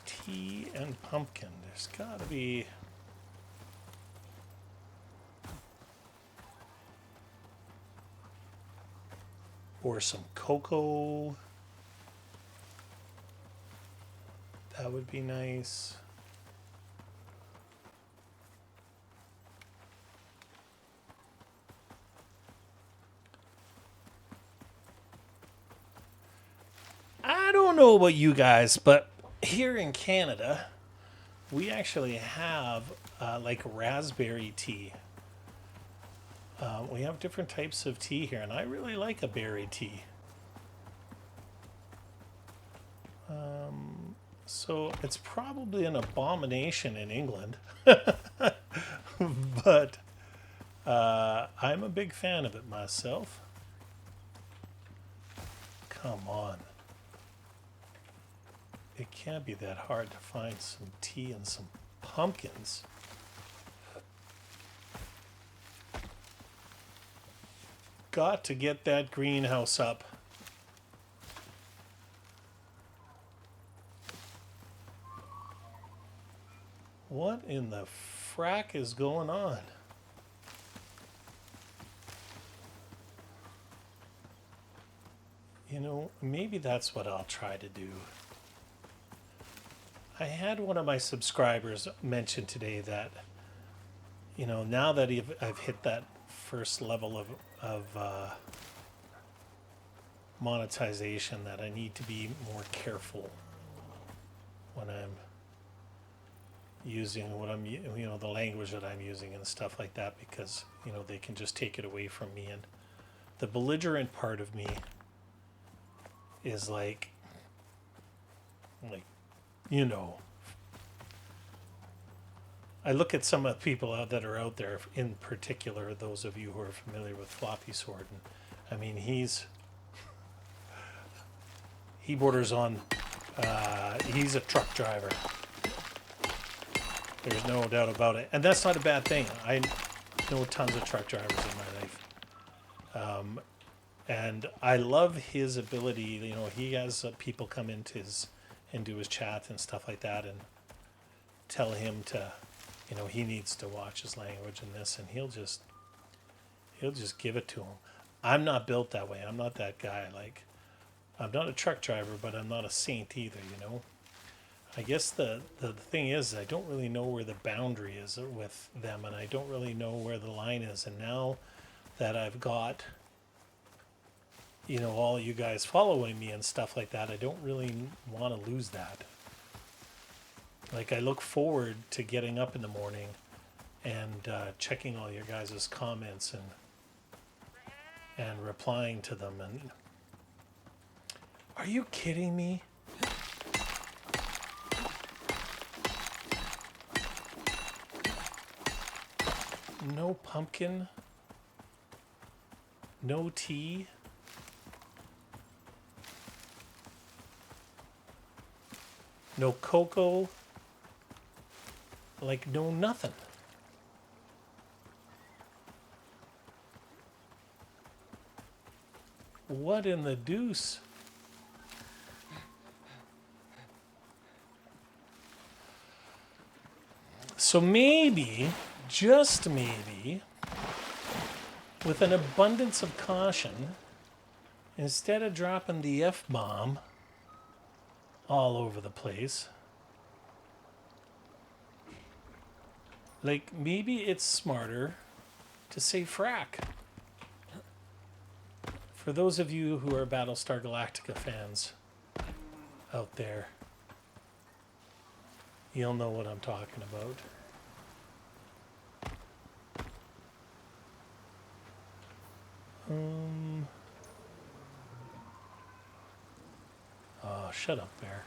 S1: Tea and pumpkin. There's gotta be. Or some cocoa. That would be nice. I don't know about you guys, but here in Canada, we actually have like raspberry tea. We have different types of tea here, and I really like a berry tea. So it's probably an abomination in England, but I'm a big fan of it myself. Come on. It can't be that hard to find some tea and some pumpkins. Got to get that greenhouse up. What in the frack is going on? You know, maybe that's what I'll try to do. I had one of my subscribers mention today that, you know, now that I've hit that first level of monetization, that I need to be more careful when I'm using what I'm, you know, the language that I'm using and stuff like that, because, you know, they can just take it away from me. And the belligerent part of me is like, you know, I look at some of the people that are out there, in particular, those of you who are familiar with Floppy Sword, and I mean, he borders on, he's a truck driver. There's no doubt about it. And that's not a bad thing. I know tons of truck drivers in my life. And I love his ability. You know, he has people come into his chat and stuff like that, and tell him to, you know, he needs to watch his language and this, and he'll just give it to him. I'm not built that way. I'm not that guy. Like, I'm not a truck driver, but I'm not a saint either, you know. I guess the thing is, I don't really know where the boundary is with them, and I don't really know where the line is. And now that I've got, you know, all you guys following me and stuff like that, I don't really want to lose that. Like, I look forward to getting up in the morning and checking all your guys' comments and replying to them. And are you kidding me? No pumpkin? No tea? No cocoa? Like, no nothing. What in the deuce? So maybe, just maybe, with an abundance of caution, instead of dropping the F-bomb all over the place, like maybe it's smarter to say frack. For those of you who are Battlestar Galactica fans out there, you'll know what I'm talking about. Oh, shut up, bear.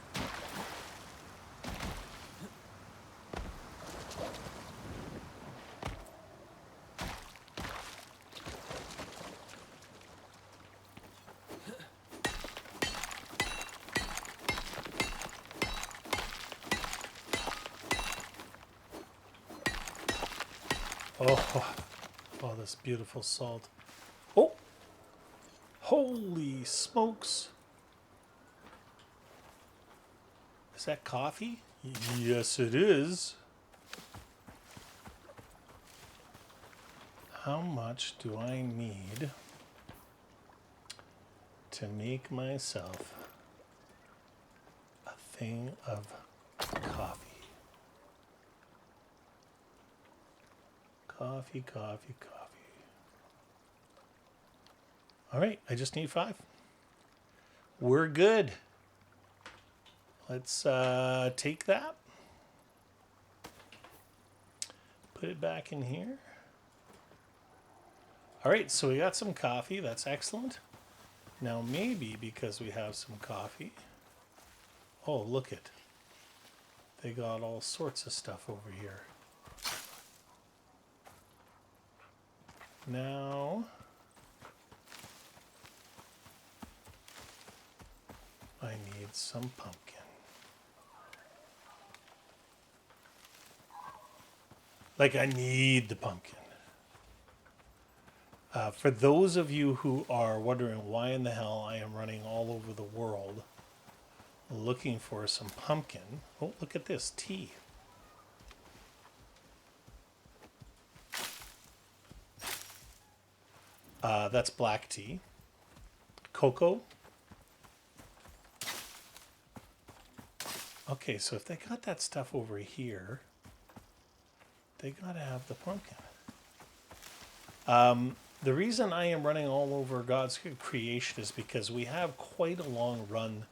S1: Oh, this beautiful salt. Oh, holy smokes. Is that coffee? Yes, it is. How much do I need to make myself a thing of coffee? Coffee, coffee, coffee. All right, I just need 5. We're good. Let's take that. Put it back in here. All right, so we got some coffee. That's excellent. Now maybe because we have some coffee. Oh, look it. They got all sorts of stuff over here. Now, I need some pumpkin. Like, I need the pumpkin. For those of you who are wondering why in the hell I am running all over the world looking for some pumpkin. Oh, look at this, tea. That's black tea. Cocoa. Okay, so if they got that stuff over here, they gotta have the pumpkin. The reason I am running all over God's creation is because we have quite a long run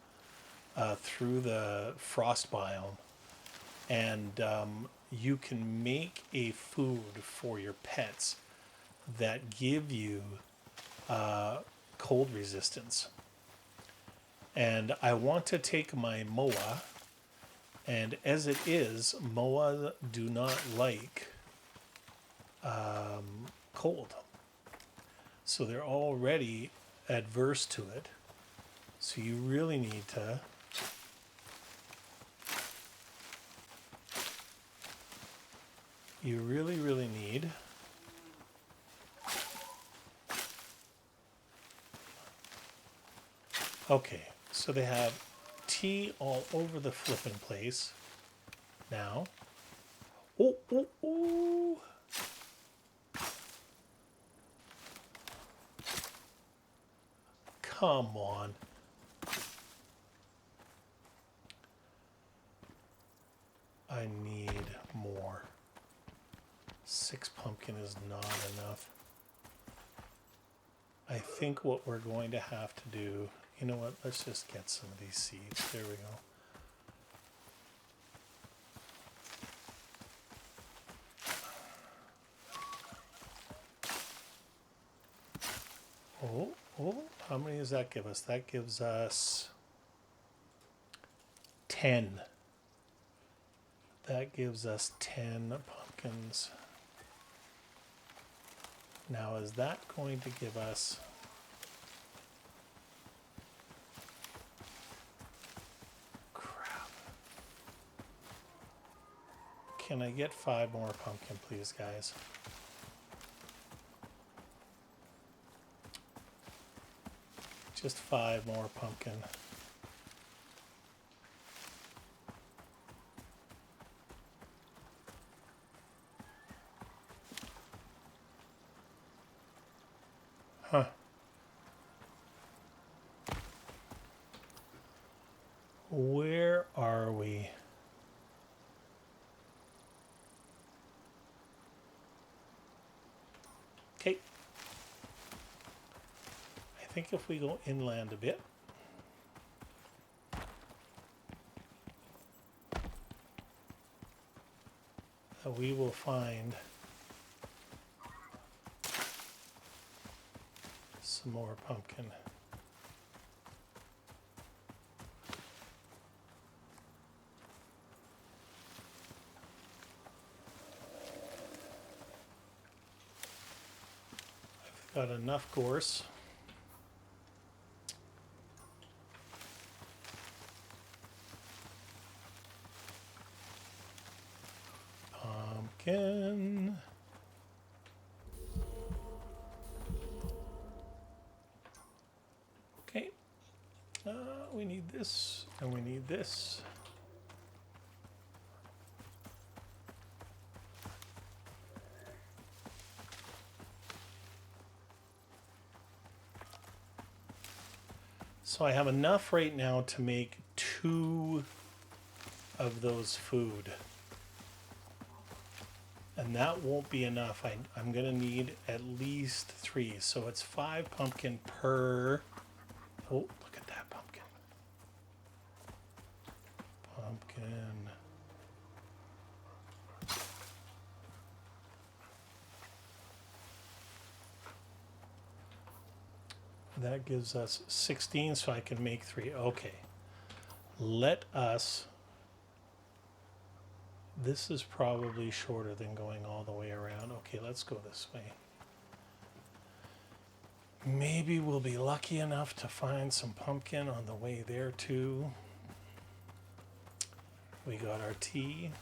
S1: through the frost biome, and you can make a food for your pets that give you cold resistance. And I want to take my moa, and as it is, moa do not like cold. So they're already adverse to it. So you really need to really need okay, so they have tea all over the flippin' place now. Oh, oh, oh. Come on. I need more. 6 pumpkin is not enough. I think what we're going to have to do, you know what, let's just get some of these seeds. There we go. Oh, how many does that give us? That gives us 10. That gives us 10 pumpkins. Now, is that going to give us... Crap. Can I get 5 more pumpkin, please, guys? Just 5 more pumpkin. Huh. Where are we? Okay. I think if we go inland a bit, we will find some more pumpkin. I've got enough gorse. Pumpkin. Okay. We need this, and we need this. So I have enough right now to make 2 of those food. And that won't be enough. I'm going to need at least 3. So it's 5 pumpkin per... Oh, look at that pumpkin. Pumpkin. That gives us 16, so I can make 3. Okay. Let us... This is probably shorter than going all the way around. Okay, let's go this way. Maybe we'll be lucky enough to find some pumpkin on the way there too. We got our tea.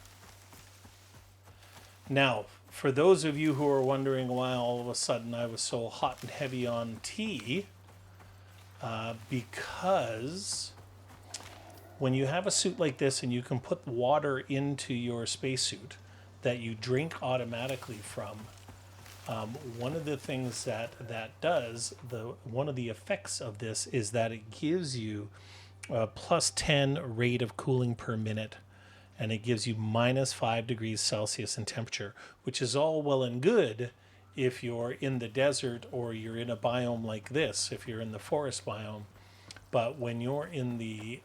S1: Now, for those of you who are wondering why all of a sudden I was so hot and heavy on tea, because when you have a suit like this and you can put water into your spacesuit that you drink automatically from, one of the things that does, one of the effects of this is that it gives you a plus 10 rate of cooling per minute, and it gives you minus 5 degrees Celsius in temperature, which is all well and good if you're in the desert or you're in a biome like this, if you're in the forest biome. But when you're in the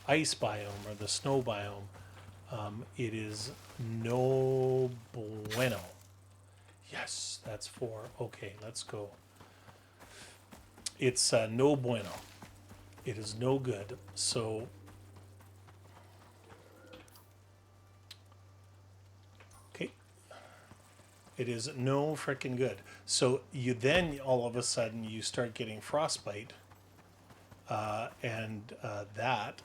S1: ice biome or the snow biome, it is no bueno. Yes, that's 4. Okay, let's go. It's no bueno. It is no good. So okay, it is no freaking good. So you then all of a sudden you start getting frostbite. And that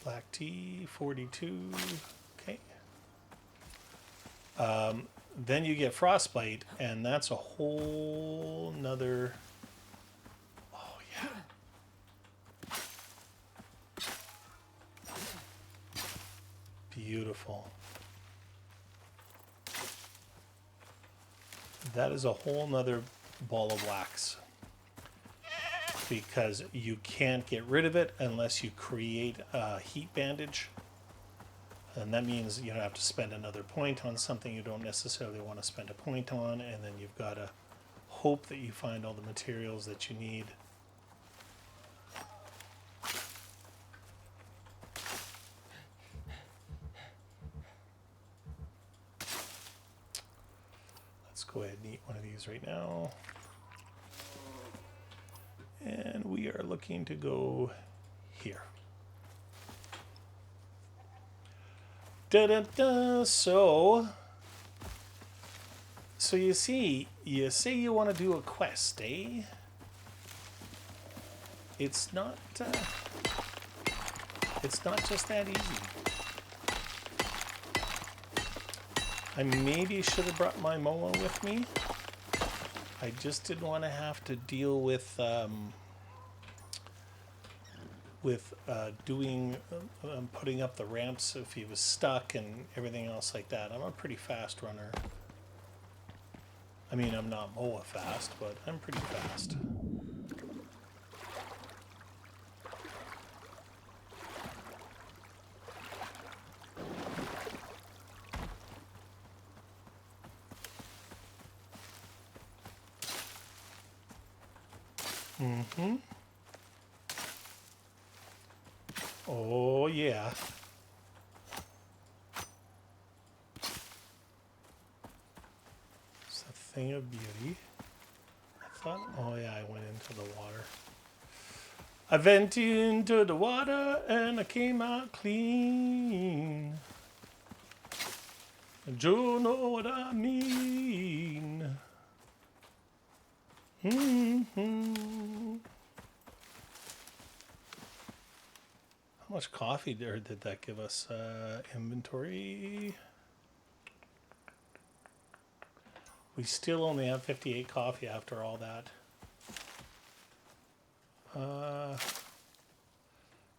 S1: black tea 42. Okay. Then you get frostbite, and that's a whole nother. Oh yeah. Beautiful. That is a whole nother ball of wax, because you can't get rid of it unless you create a heat bandage. And that means you have to spend another point on something you don't necessarily want to spend a point on, and then you've got to hope that you find all the materials that you need. Let's go ahead and eat one of these right now. And we are looking to go here. Da-da-da. So you see, you say you want to do a quest, eh? It's not just that easy. I maybe should have brought my moa with me. I just didn't want to have to deal with with putting up the ramps if he was stuck and everything else like that. I'm a pretty fast runner. I mean, I'm not MOA fast, but I'm pretty fast. Mm-hmm. Oh, yeah. It's a thing of beauty. I thought, oh yeah, I went into the water. I went into the water and I came out clean. You know what I mean. Mm-hmm. How much coffee did that give us? Inventory. We still only have 58 coffee after all that.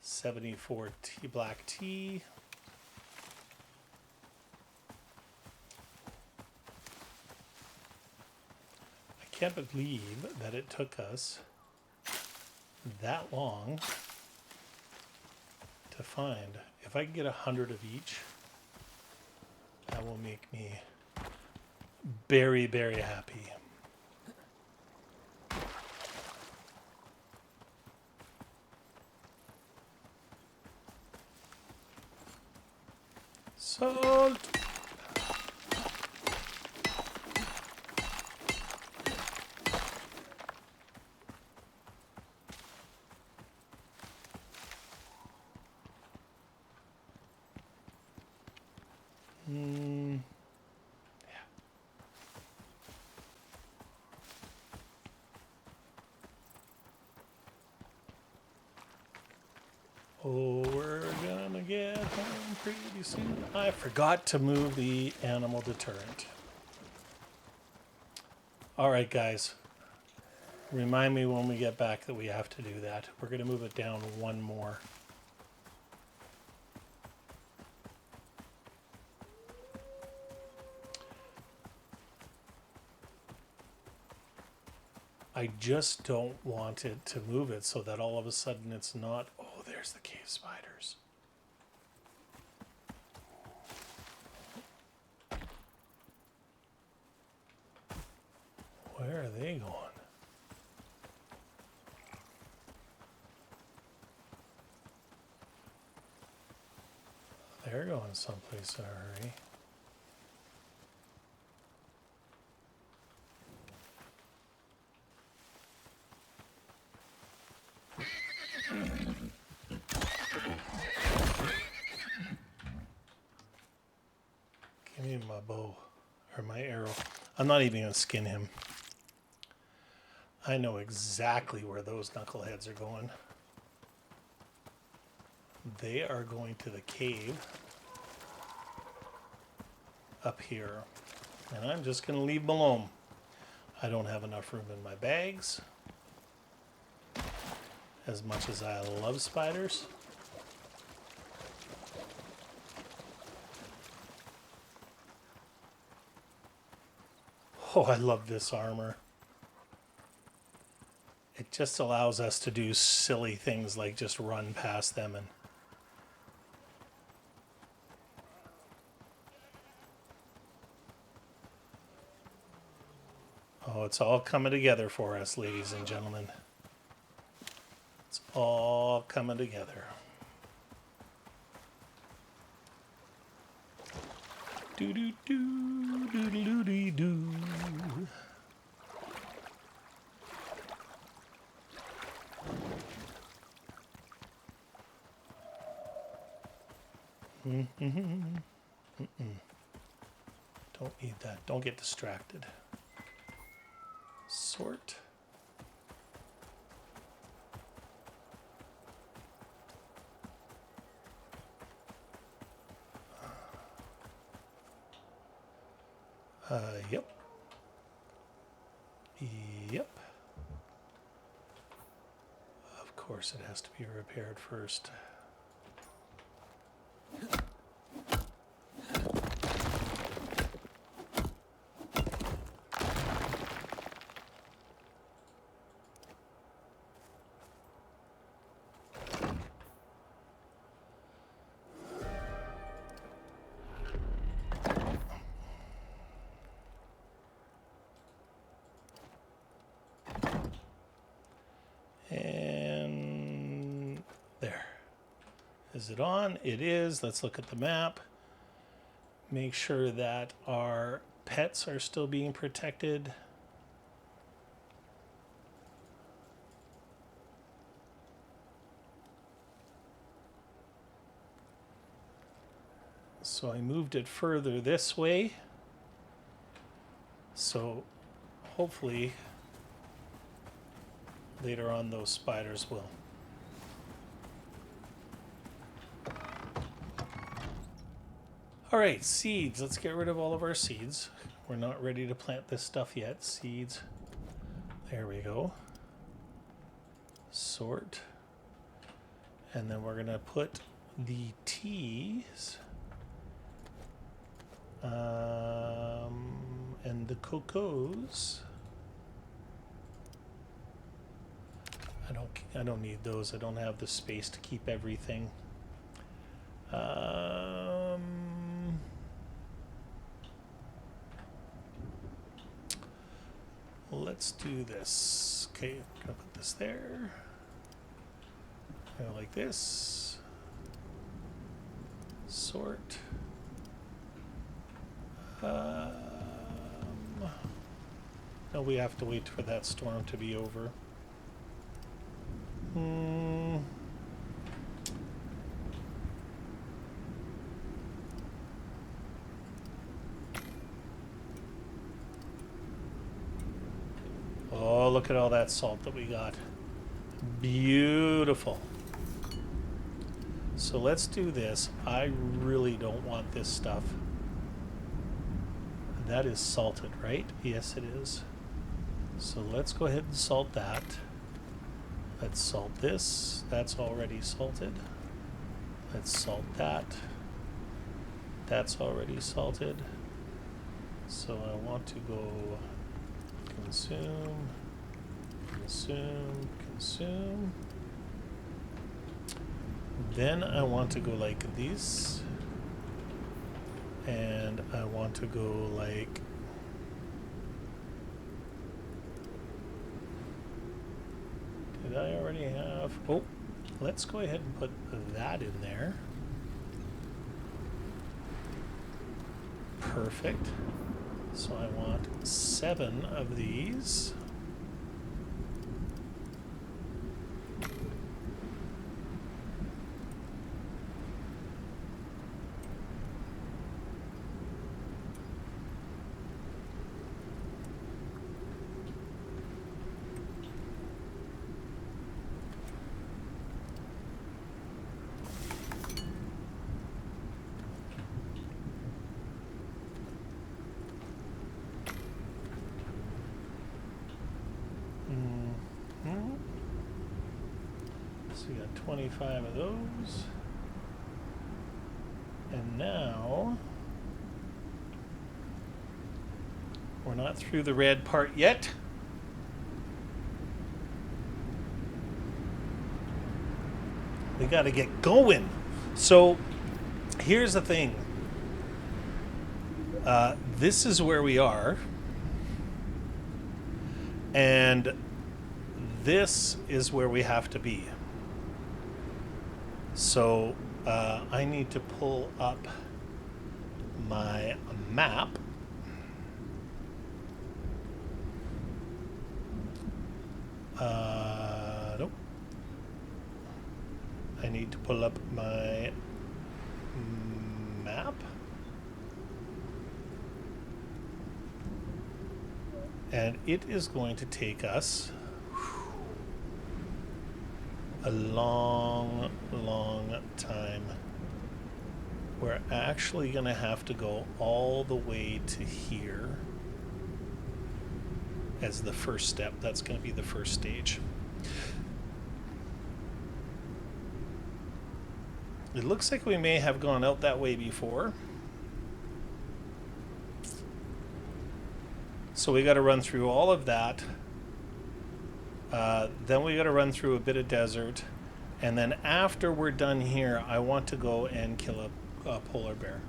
S1: 74 tea, black tea. I can't believe that it took us that long to find. If I can get 100 of each, that will make me very, very happy. Salt. Yeah. Oh, we're gonna get home pretty soon. I forgot to move the animal deterrent. All right, guys. Remind me when we get back that we have to do that. We're gonna move it down one more. I just don't want it to move it so that all of a sudden it's not. Oh, there's the cave spiders. Where are they going? They're going someplace in a hurry. Give me my bow, or my arrow. I'm not even going to skin him. I know exactly where those knuckleheads are going. They are going to the cave up here. And I'm just going to leave them alone. I don't have enough room in my bags. As much as I love spiders. Oh, I love this armor. It just allows us to do silly things like just run past them and oh, it's all coming together for us, ladies and gentlemen. It's all coming together. Do do do do do do do. Don't need that. Don't get distracted. Sort. Yep. Yep. Of course it has to be repaired first. And there. Is it on? It is. Let's look at the map. Make sure that our pets are still being protected. So I moved it further this way. So hopefully later on those spiders will. All right, seeds. Let's get rid of all of our seeds. We're not ready to plant this stuff yet. Seeds. There we go. Sort. And then we're going to put the teas and the cocos. I don't need those. I don't have the space to keep everything. Let's do this. Okay, I'm gonna put this there. Kind of like this. Sort. No, we have to wait for that storm to be over. Oh, look at all that salt that we got. Beautiful. So let's do this. I really don't want this stuff. That is salted, right? Yes, it is. So let's go ahead and salt that. Let's salt this. That's already salted. Let's salt that. That's already salted. So I want to go consume, consume, consume. Then I want to go like this. And I want to go like did I already have? Oh, let's go ahead and put that in there. Perfect. So I want 7 of these. So we got 25 of those. And now we're not through the red part yet. We got to get going. So here's the thing. This is where we are. And this is where we have to be. So I need to pull up my map. Nope. I need to pull up my map. And it is going to take us a long, long time. We're actually going to have to go all the way to here as the first step. That's going to be the first stage. It looks like we may have gone out that way before. So we got to run through all of that. Then we got to run through a bit of desert. And then after we're done here, I want to go and kill a polar bear.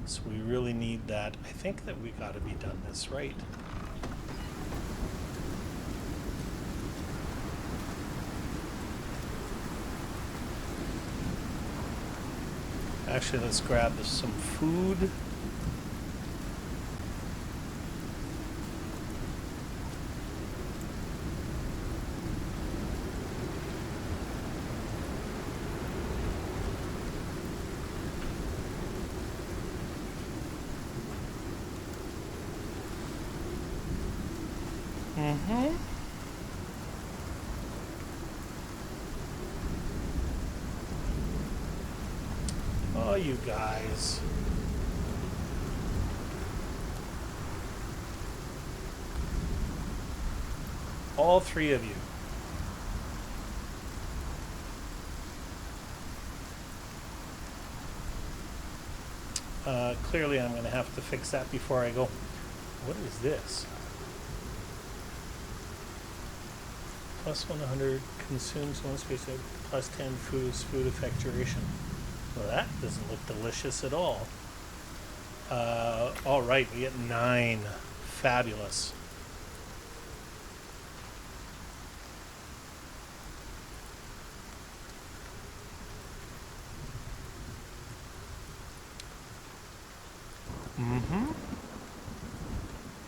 S1: So we really need that. I think that we got to be done this, right? Actually, let's grab some food. Mm-hmm. Oh, you guys. All three of you. Clearly, I'm going to have to fix that before I go. What is this? Plus 100 consumes one space, plus 10 food effect duration. Well, that doesn't look delicious at all. All right, we get 9. Fabulous. Mm-hmm.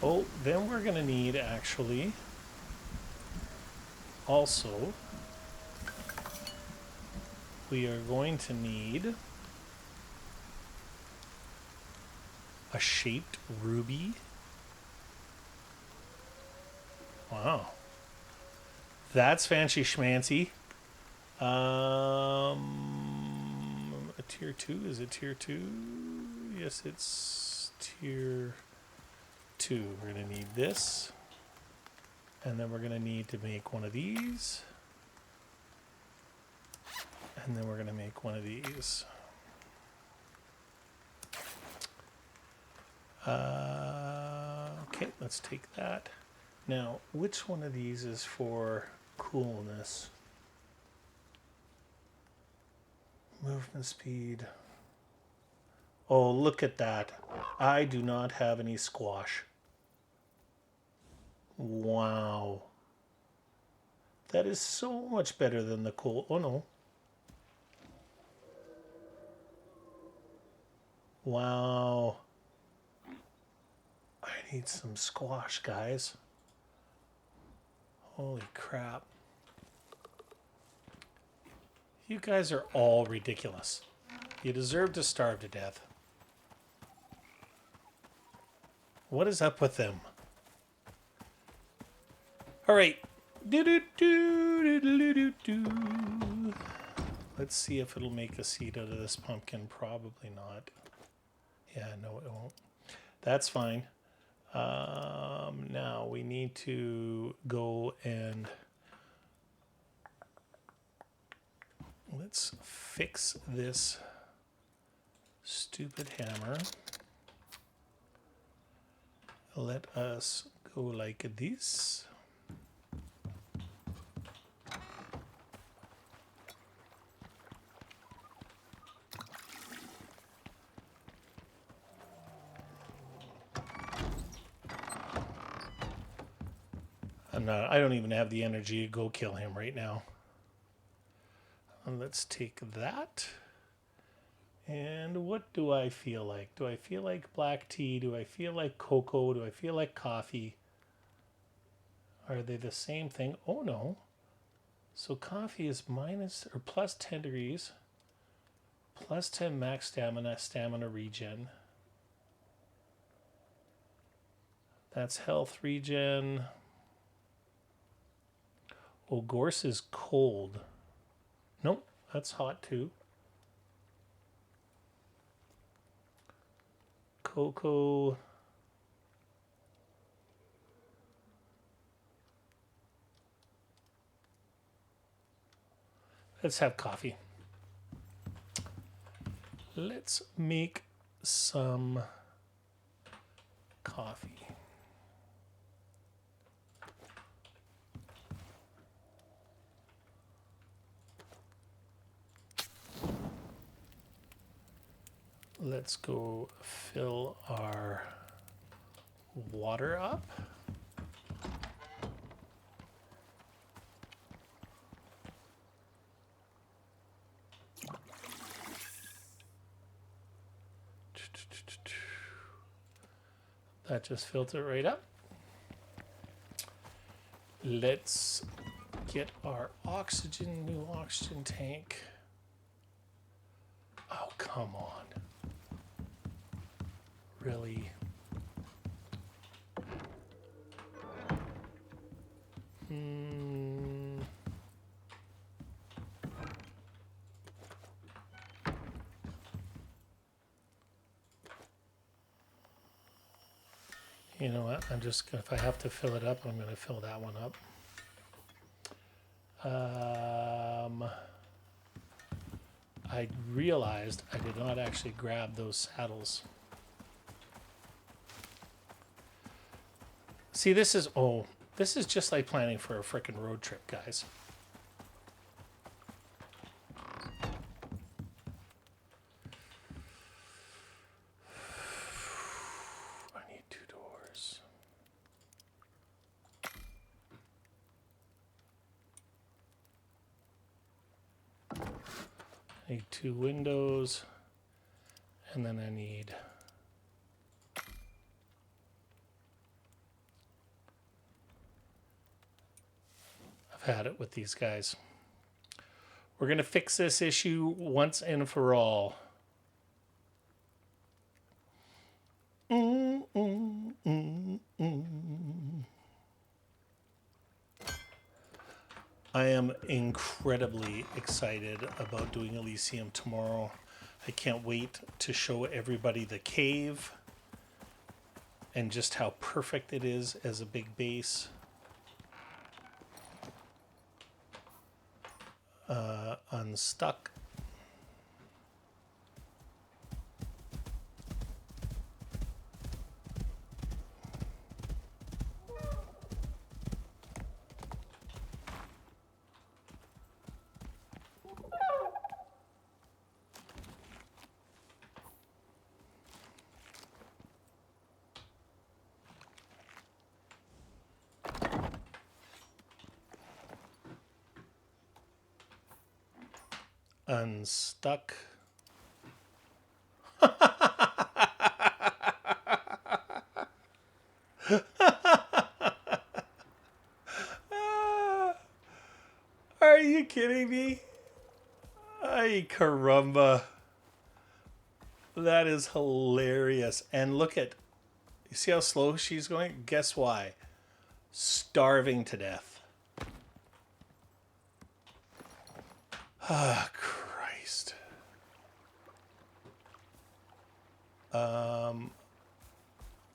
S1: Oh, then we're going to need, actually, also, we are going to need a shaped ruby. Wow. That's fancy schmancy. A tier 2? Is it tier 2? Yes, it's tier 2. We're going to need this. And then we're going to need to make one of these. And then we're going to make one of these. Okay, let's take that. Now, which one of these is for coolness? Movement speed. Oh, look at that. I do not have any squash. Wow. That is so much better than the cool. Oh, no. Wow. I need some squash, guys. Holy crap. You guys are all ridiculous. You deserve to starve to death. What is up with them? All right. Let's see if it'll make a seed out of this pumpkin. Probably not. Yeah, no, it won't. That's fine. Now we need to go and let's fix this stupid hammer. Let us go like this. I don't even have the energy to go kill him right now. And let's take that. And what do I feel like? Do I feel like black tea? Do I feel like cocoa? Do I feel like coffee? Are they the same thing? Oh no. So coffee is minus or plus 10 degrees. Plus 10 max stamina regen. That's health regen. Oh, gorse is cold. Nope, that's hot too. Cocoa. Let's have coffee. Let's make some coffee. Let's go fill our water up. That just filled it right up. Let's get our oxygen, new oxygen tank. Oh, come on. Really? You know what? I'm just gonna, if I have to fill it up, I'm gonna fill that one up. I realized I did not actually grab those saddles. See, this is just like planning for a frickin' road trip, guys. I need 2 doors. I need 2 windows, and then I need had it with these guys. We're going to fix this issue once and for all. I am incredibly excited about doing Elysium tomorrow. I can't wait to show everybody the cave and just how perfect it is as a big base. Unstuck. Unstuck. Are you kidding me? Ay, caramba. That is hilarious. And look at, you see how slow she's going? Guess why? Starving to death. Ah, Christ.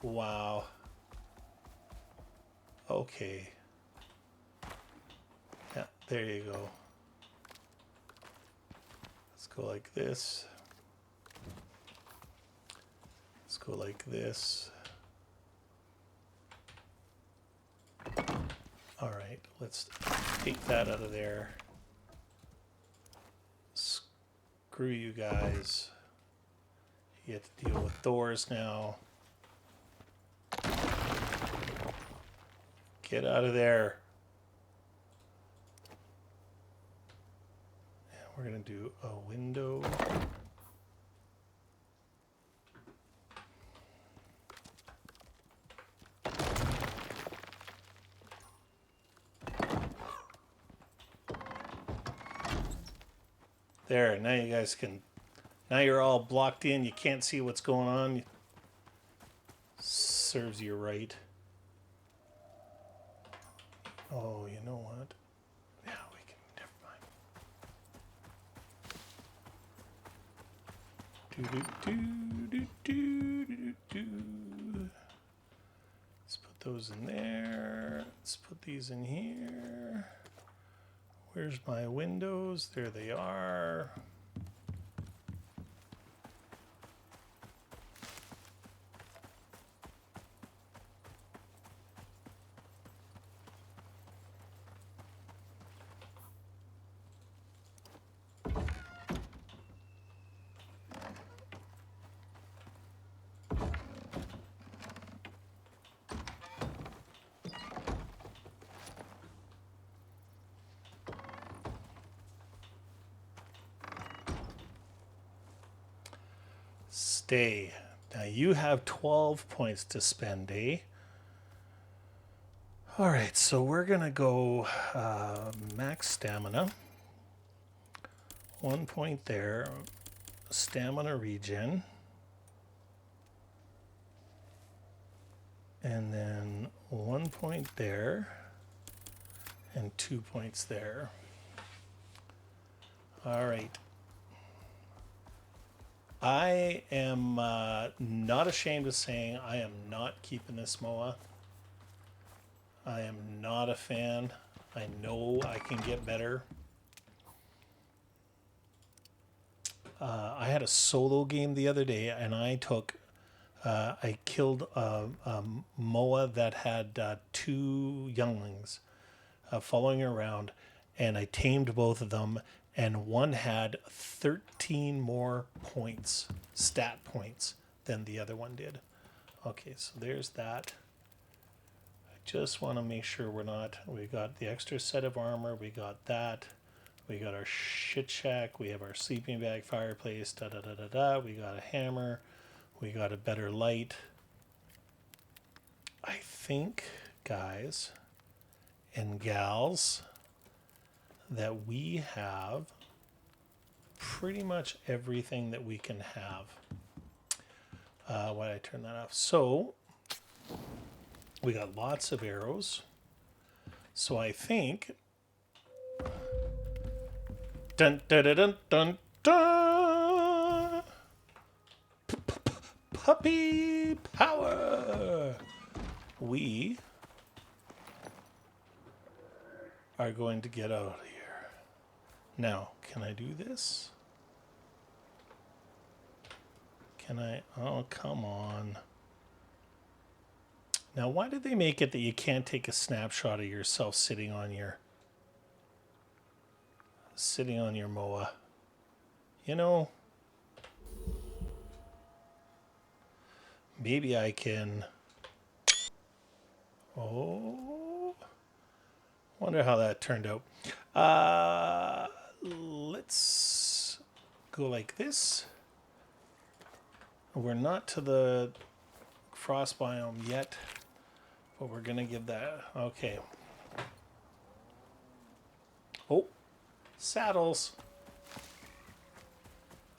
S1: Wow. Okay. Yeah, there you go. Let's go like this. Let's go like this. All right, let's take that out of there. Screw you guys. You have to deal with doors now. Get out of there. And we're going to do a window. There, now you guys can, now you're all blocked in. You can't see what's going on. Serves you right. Oh, you know what? Yeah, we can, never mind. Let's put those in there. Let's put these in here. Where's my windows? There they are. stay. Now you have 12 points to spend, eh? All right, so we're going to go max stamina. 1 point there. Stamina regen. And then 1 point there. And 2 points there. All right. I am not ashamed of saying I am not keeping this MOA. I am not a fan. I know I can get better. I had a solo game the other day, and I killed a MOA that had 2 younglings following around, and I tamed both of them, and one had 13 more points, stat points, than the other one did. Okay, so there's that. I just want to make sure we got the extra set of armor, we got that. We got our shit shack, we have our sleeping bag, fireplace, we got a hammer, we got a better light. I think, guys and gals, that we have pretty much everything that we can have. Why did I turn that off? So, we got lots of arrows. So I think... Dun, dun, dun, dun, dun, dun. Puppy power! We are going to get out of here. Now, can I do this? Can I? Oh, come on. Now, why did they make it that you can't take a snapshot of yourself sitting on your MOA? You know, maybe I can. Oh, wonder how that turned out. Let's go like this. We're not to the frost biome yet, but we're gonna give that. Okay. Oh, saddles.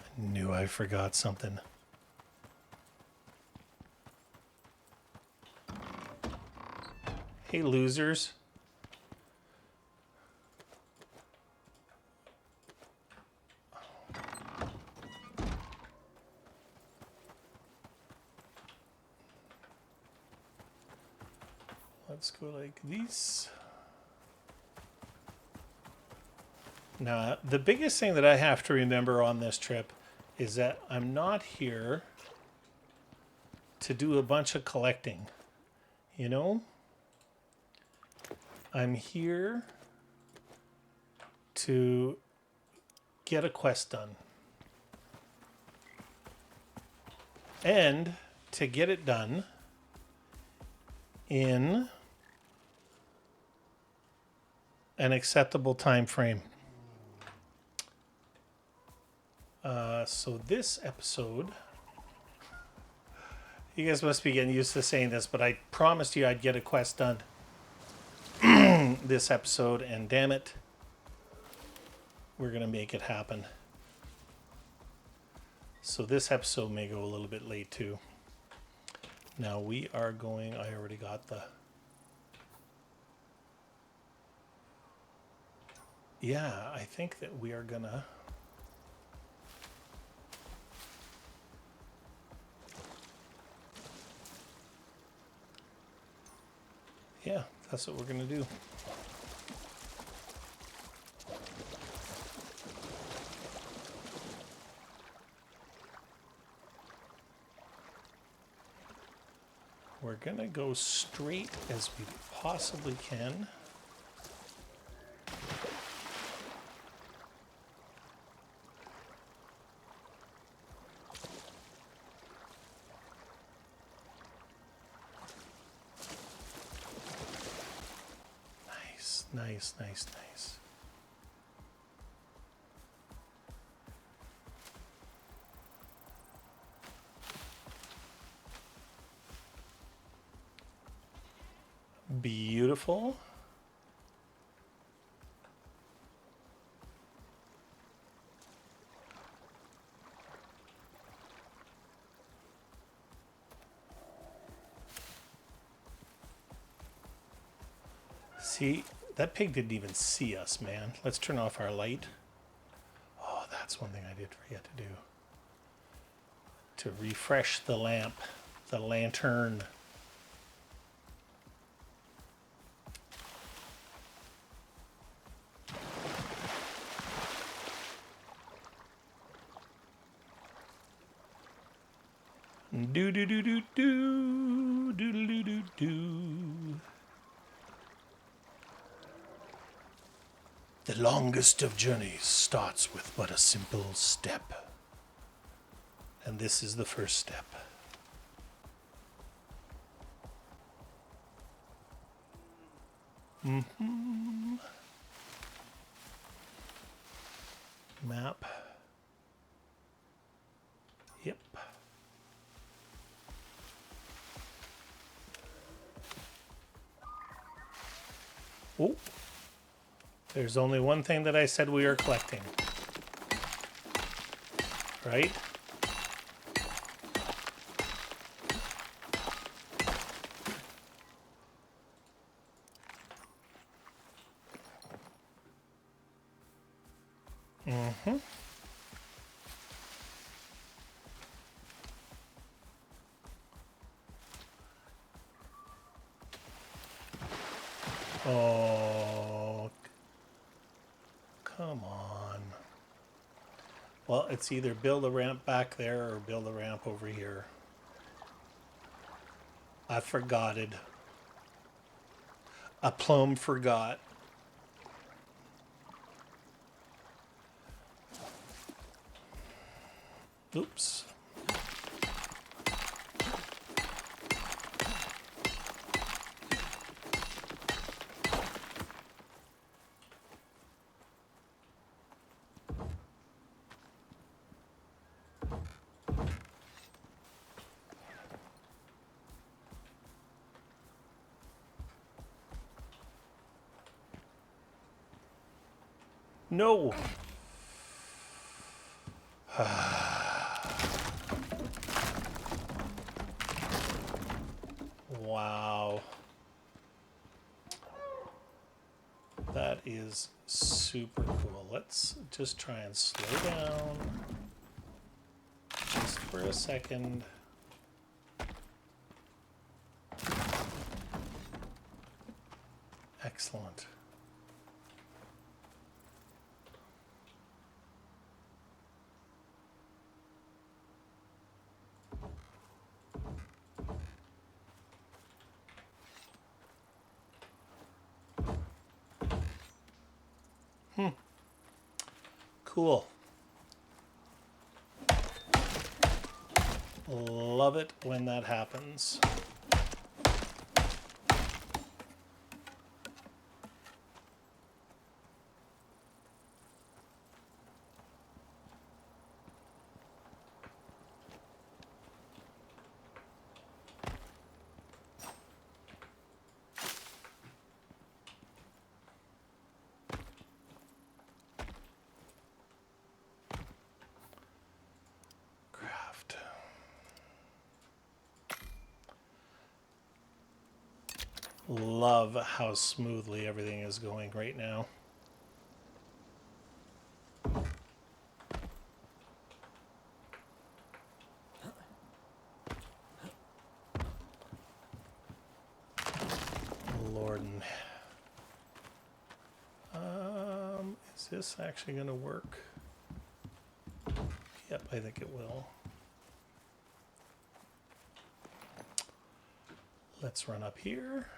S1: I knew I forgot something. Hey, losers. Let's go like these. Now, the biggest thing that I have to remember on this trip is that I'm not here to do a bunch of collecting. You know? I'm here to get a quest done. And to get it done in an acceptable time frame. So this episode, you guys must be getting used to saying this, but I promised you I'd get a quest done this episode, and damn it, we're gonna make it happen. So this episode may go a little bit late too. Now we are going, I already got the... Yeah, I think that we are gonna... Yeah, that's what we're gonna do. We're gonna go straight as we possibly can. Nice, nice, nice. Beautiful. See, that pig didn't even see us, man. Let's turn off our light. Oh, that's one thing I did forget to do. To refresh the lamp, the lantern. Do do do do do do do do do. The longest of journeys starts with but a simple step. And this is the first step. Map. Yep. Oh. There's only one thing that I said we are collecting. Right? Mm-hmm. Oh, come on. Well, it's either build a ramp back there or build a ramp over here. I forgotted. A plum forgot. Oops. No. Wow. That is super cool. Let's just try and slow down just for a second. Excellent. Cool. Love it when that happens. Love how smoothly everything is going right now. Lord, is this actually going to work? Yep, I think it will. Let's run up here.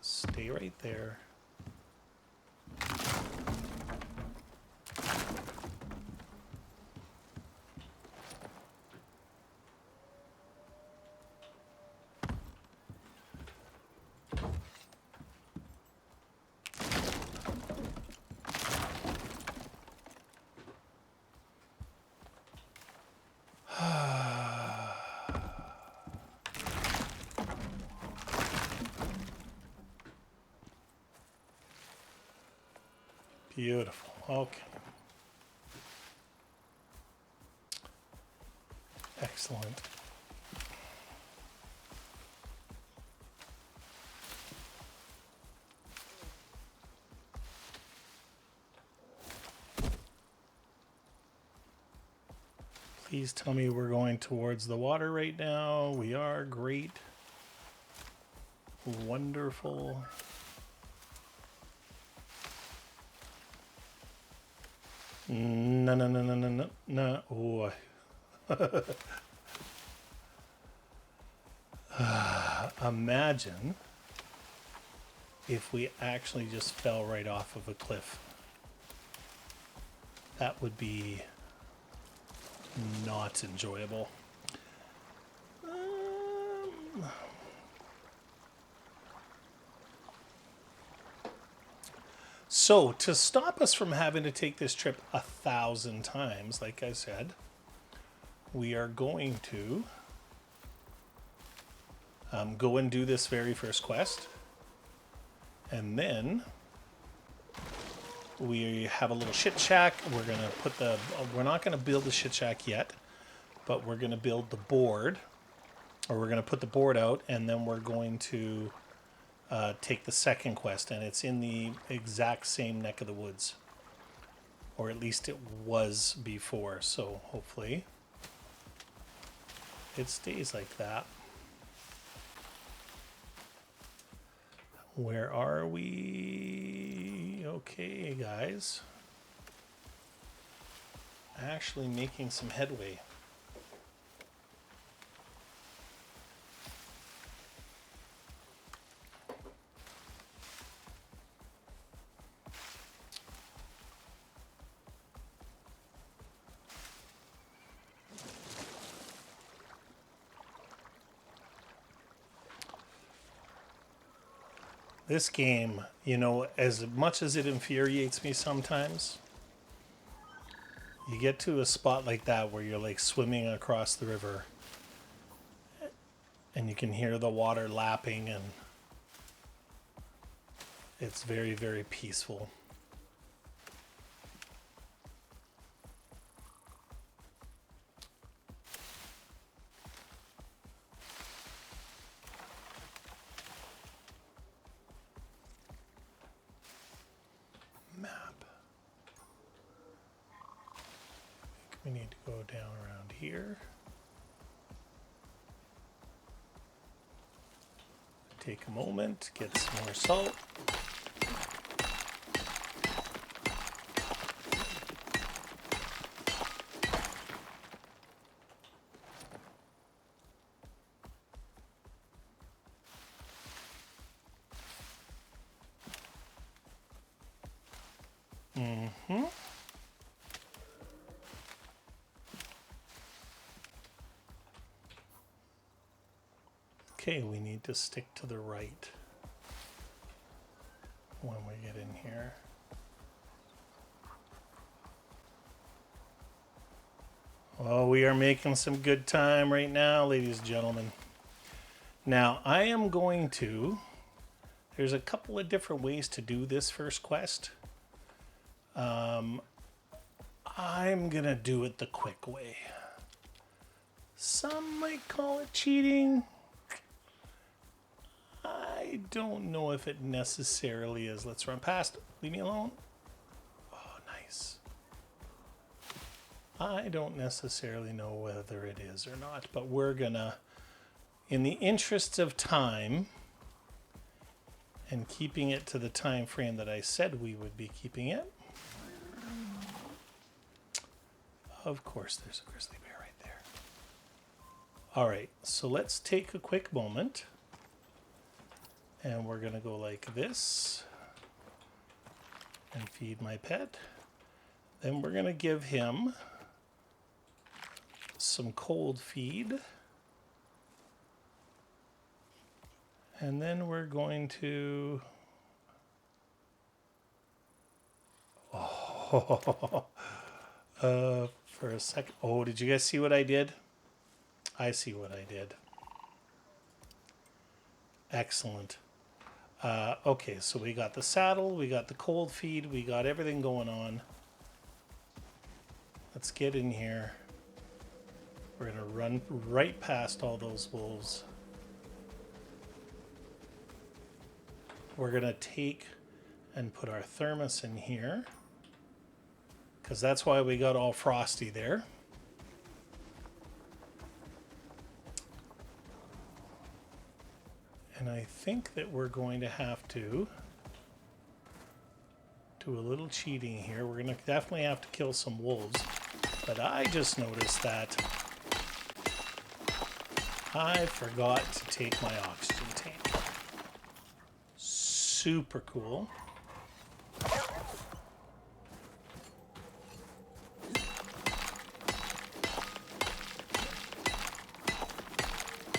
S1: Stay right there. Beautiful. Okay. Excellent. Please tell me we're going towards the water right now. We are. Great. Wonderful. No, no, no, no, no, no, no. Oh. Imagine if we actually just fell right off of a cliff. That would be not enjoyable. So, to stop us from having to take this trip 1,000 times, like I said, we are going to go and do this very first quest. And then we have a little shit shack. We're going to put the... We're not going to build the shit shack yet, but we're going to build the board. Or we're going to put the board out, and then we're going to take the second quest. And it's in the exact same neck of the woods. Or at least it was before. So hopefully it stays like that. Where are we? Okay, guys. Actually making some headway. This game, you know, as much as it infuriates me sometimes, you get to a spot like that where you're like swimming across the river and you can hear the water lapping, and it's very, very peaceful. We need to go down around here. Take a moment, get some more salt. Okay, we need to stick to the right when we get in here. Oh, we are making some good time right now, ladies and gentlemen. Now, I am going to... There's a couple of different ways to do this first quest. I'm going to do it the quick way. Some might call it cheating. I don't know if it necessarily is. Let's run past. Leave me alone. Oh, nice. I don't necessarily know whether it is or not, but we're gonna, in the interests of time and keeping it to the time frame that I said we would be keeping it. Of course, there's a grizzly bear right there. All right, so let's take a quick moment. And we're going to go like this and feed my pet. Then we're going to give him some cold feed. And then we're going to... for a second. Oh, did you guys see what I did? I see what I did. Excellent. Okay, so we got the saddle, we got the cold feed, we got everything going on. Let's get in here. We're going to run right past all those wolves. We're going to take and put our thermos in here, because that's why we got all frosty there. And I think that we're going to have to do a little cheating here. We're going to definitely have to kill some wolves. But I just noticed that I forgot to take my oxygen tank. Super cool.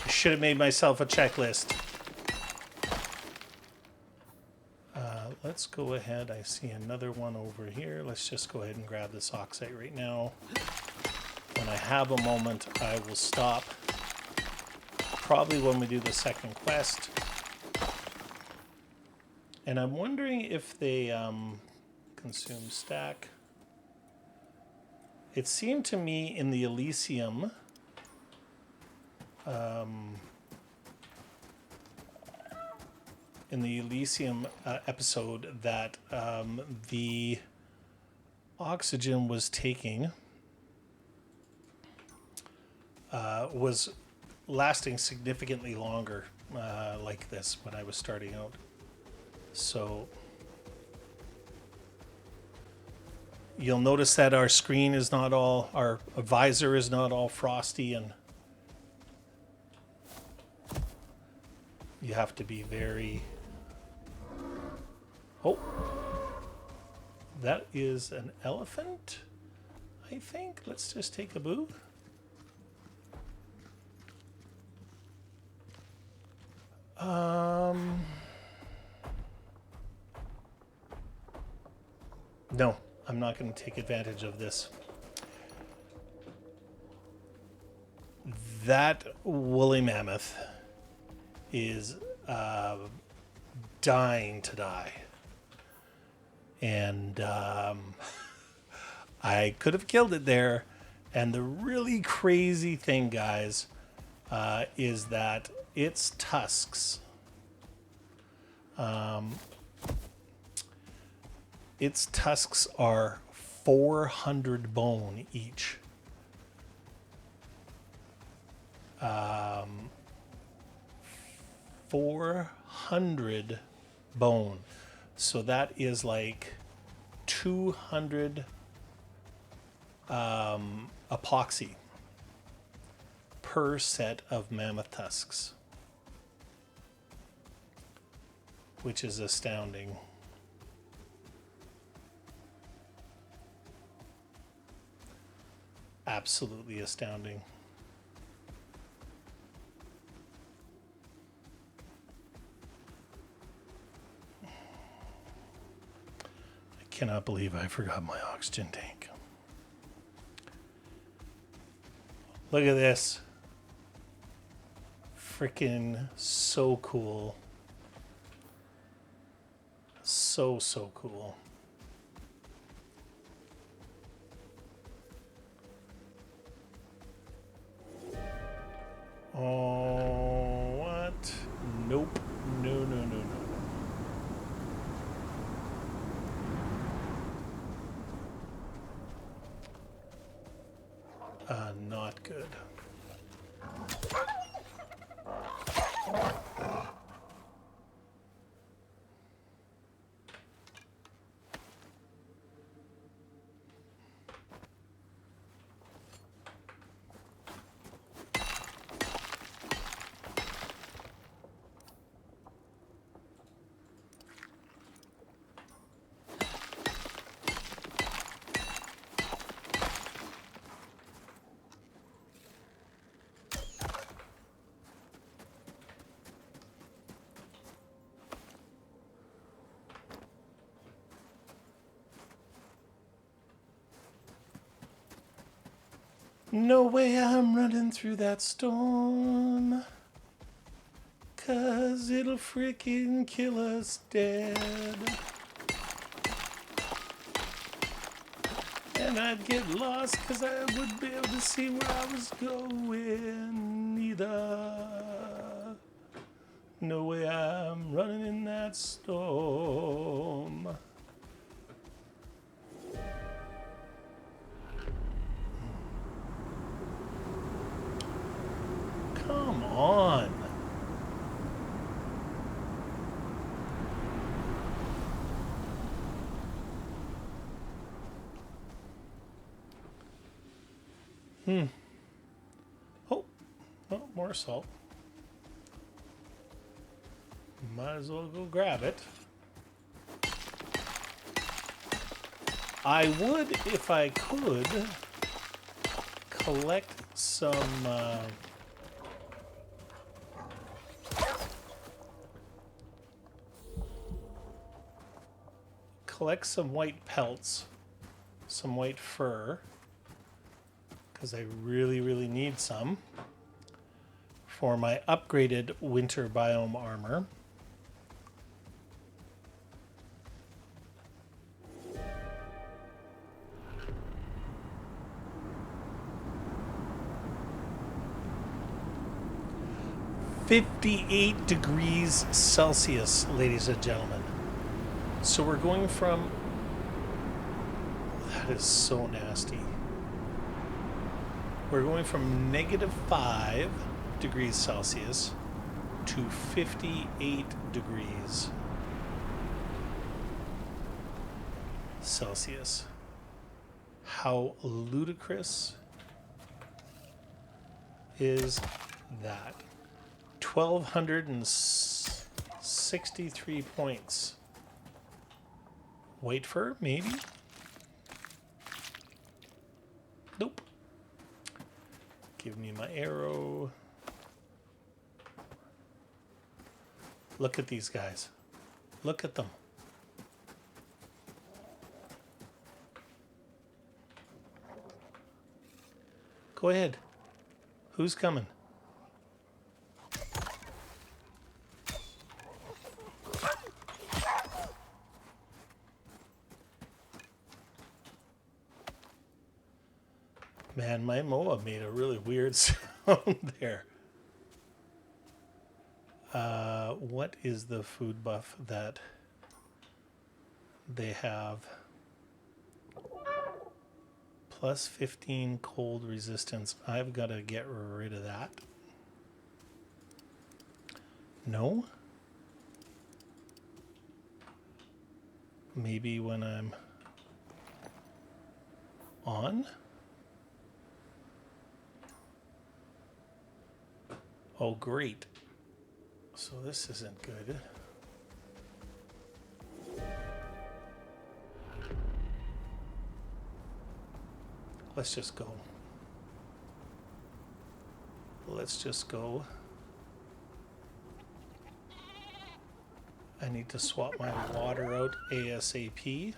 S1: I should have made myself a checklist. Let's go ahead. I see another one over here. Let's just go ahead and grab this oxide right now. When I have a moment, I will stop. Probably when we do the second quest. And I'm wondering if they consume stack. It seemed to me in the Elysium episode that the oxygen was taking was lasting significantly longer like this when I was starting out. So you'll notice that our screen is not all, our visor is not all frosty, and you have to be very... Oh, that is an elephant, I think. Let's just take a boo. No, I'm not going to take advantage of this. That woolly mammoth is dying to die. And I could have killed it there. And the really crazy thing, guys, is that its tusks, are 400 bone each. 400 bone. So that is like 200 epoxy per set of mammoth tusks, which is astounding. Absolutely astounding. I cannot believe I forgot my oxygen tank. Look at this. Freaking so cool. So cool. Oh, what? Nope. No. Not good. No way I'm running through that storm. 'cause it'll freaking kill us dead. And I'd get lost 'cause I wouldn't be able to see where I was going either. No way I'm running in that storm. Come on. Oh, more salt. Might as well go grab it. I would, if I could, collect some white pelts, some white fur, because I really need some for my upgraded winter biome armor. "58 degrees Celsius, ladies and gentlemen." So we're going from... That is so nasty. We're going from -5 degrees Celsius to 58 degrees Celsius. How ludicrous is that? 1,263 points. White fur, maybe? Nope. Give me my arrow. Look at these guys. Look at them. Go ahead. Who's coming? Man, my moa made a really weird sound there. What is the food buff that they have? Plus 15 cold resistance. I've got to get rid of that. No? Maybe when I'm on? Oh, great. So this isn't good. Let's just go. Let's just go. I need to swap my water out ASAP.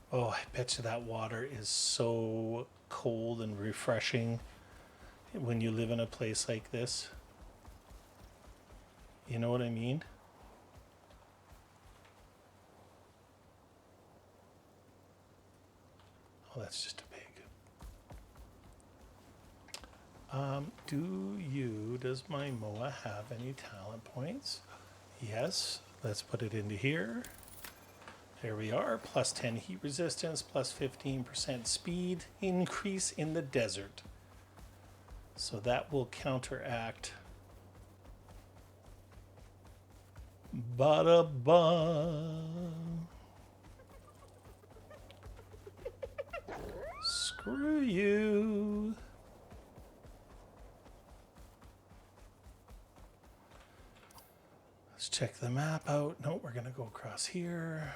S1: Oh, I bet you that water is so cold and refreshing when you live in a place like this. You know what I mean? Oh, that's just a pig. Does my moa have any talent points? Yes. Let's put it into here. There we are. Plus 10 heat resistance, plus 15% speed increase in the desert. So that will counteract. Ba-da-ba. Screw you. Let's check the map out. No, we're going to go across here.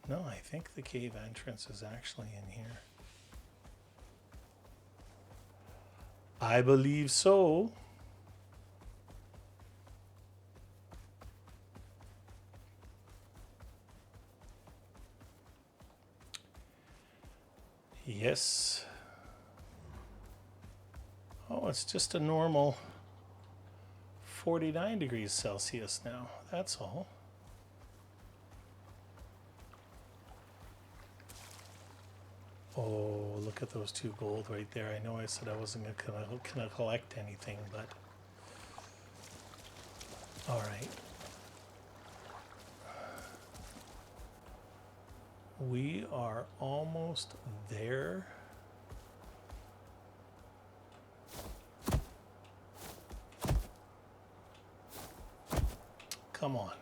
S1: No, I think the cave entrance is actually in here. I believe so. Yes. Oh, it's just a normal 49 degrees Celsius now. That's all. Oh, look at those 2 gold right there. I know I said I wasn't going to collect anything, but... All right. We are almost there. Come on now.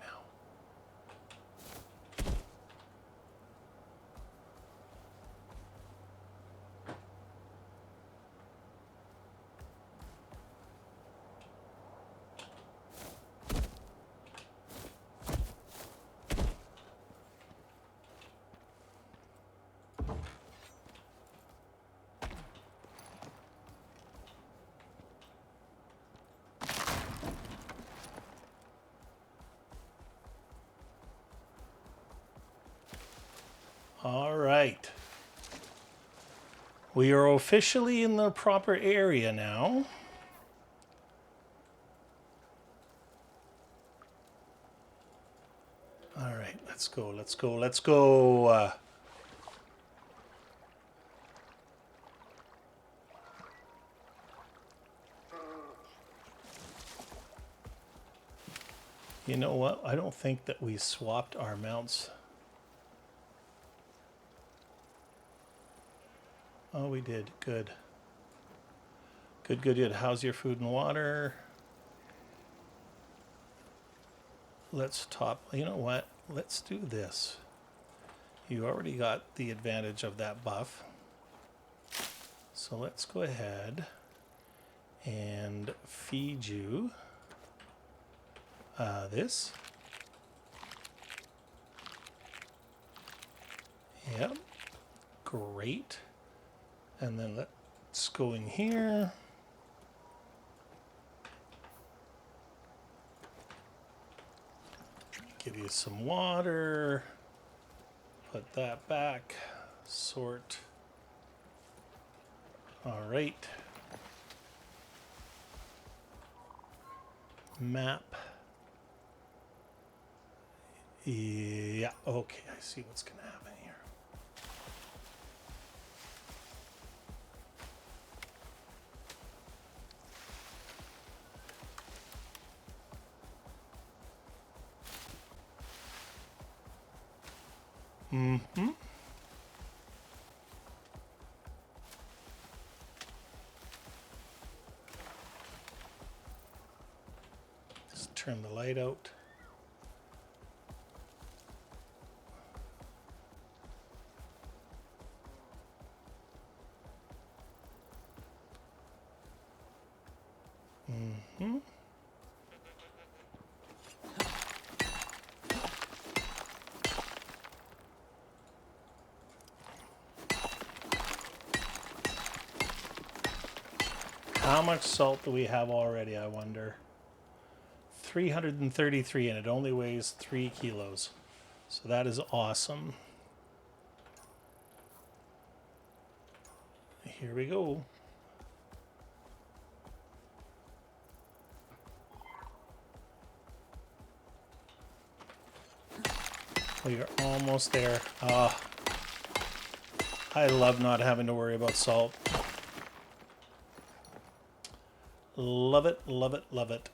S1: All right. We are officially in the proper area now. All right, let's go, let's go, let's go. You know what? I don't think that we swapped our mounts. Oh, we did. Good. Good, good, good. How's your food and water? Let's top. You know what? Let's do this. You already got the advantage of that buff. So let's go ahead and feed you this. Yep. Great. And then let's go in here. Give you some water. Put that back. Sort. All right. Map. Yeah, okay, I see what's going to happen here. Mm-hmm. Just turn the light out. Mm-hmm. How much salt do we have already, I wonder? 333, and it only weighs 3 kilos. So that is awesome. Here we go. We are almost there. I love not having to worry about salt. Love it, love it, love it.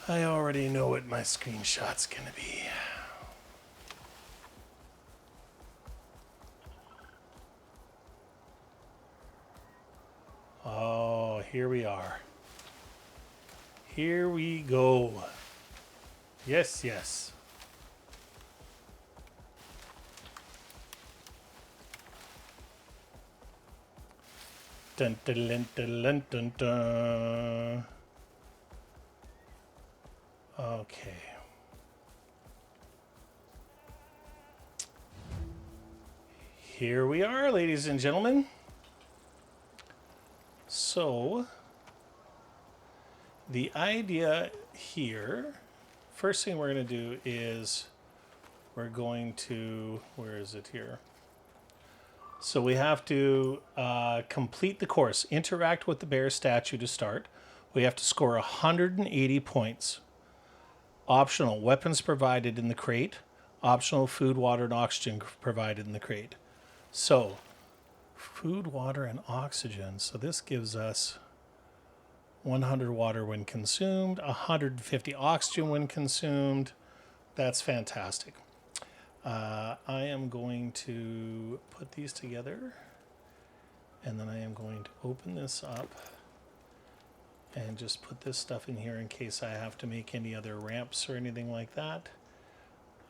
S1: I already know what my screenshot's gonna be. Oh, here we are. Here we go. Yes, yes. Dun, dun, dun, dun, dun, dun, dun. Okay. Here we are, ladies and gentlemen. So, the idea here, first thing we're going to do is we're going to, where is it here? So we have to complete the course, interact with the bear statue to start. We have to score 180 points. Optional, weapons provided in the crate. Optional, food, water, and oxygen provided in the crate. So, food, water, and oxygen. So this gives us 100 water when consumed, 150 oxygen when consumed. That's fantastic. I am going to put these together, and then I am going to open this up and just put this stuff in here in case I have to make any other ramps or anything like that.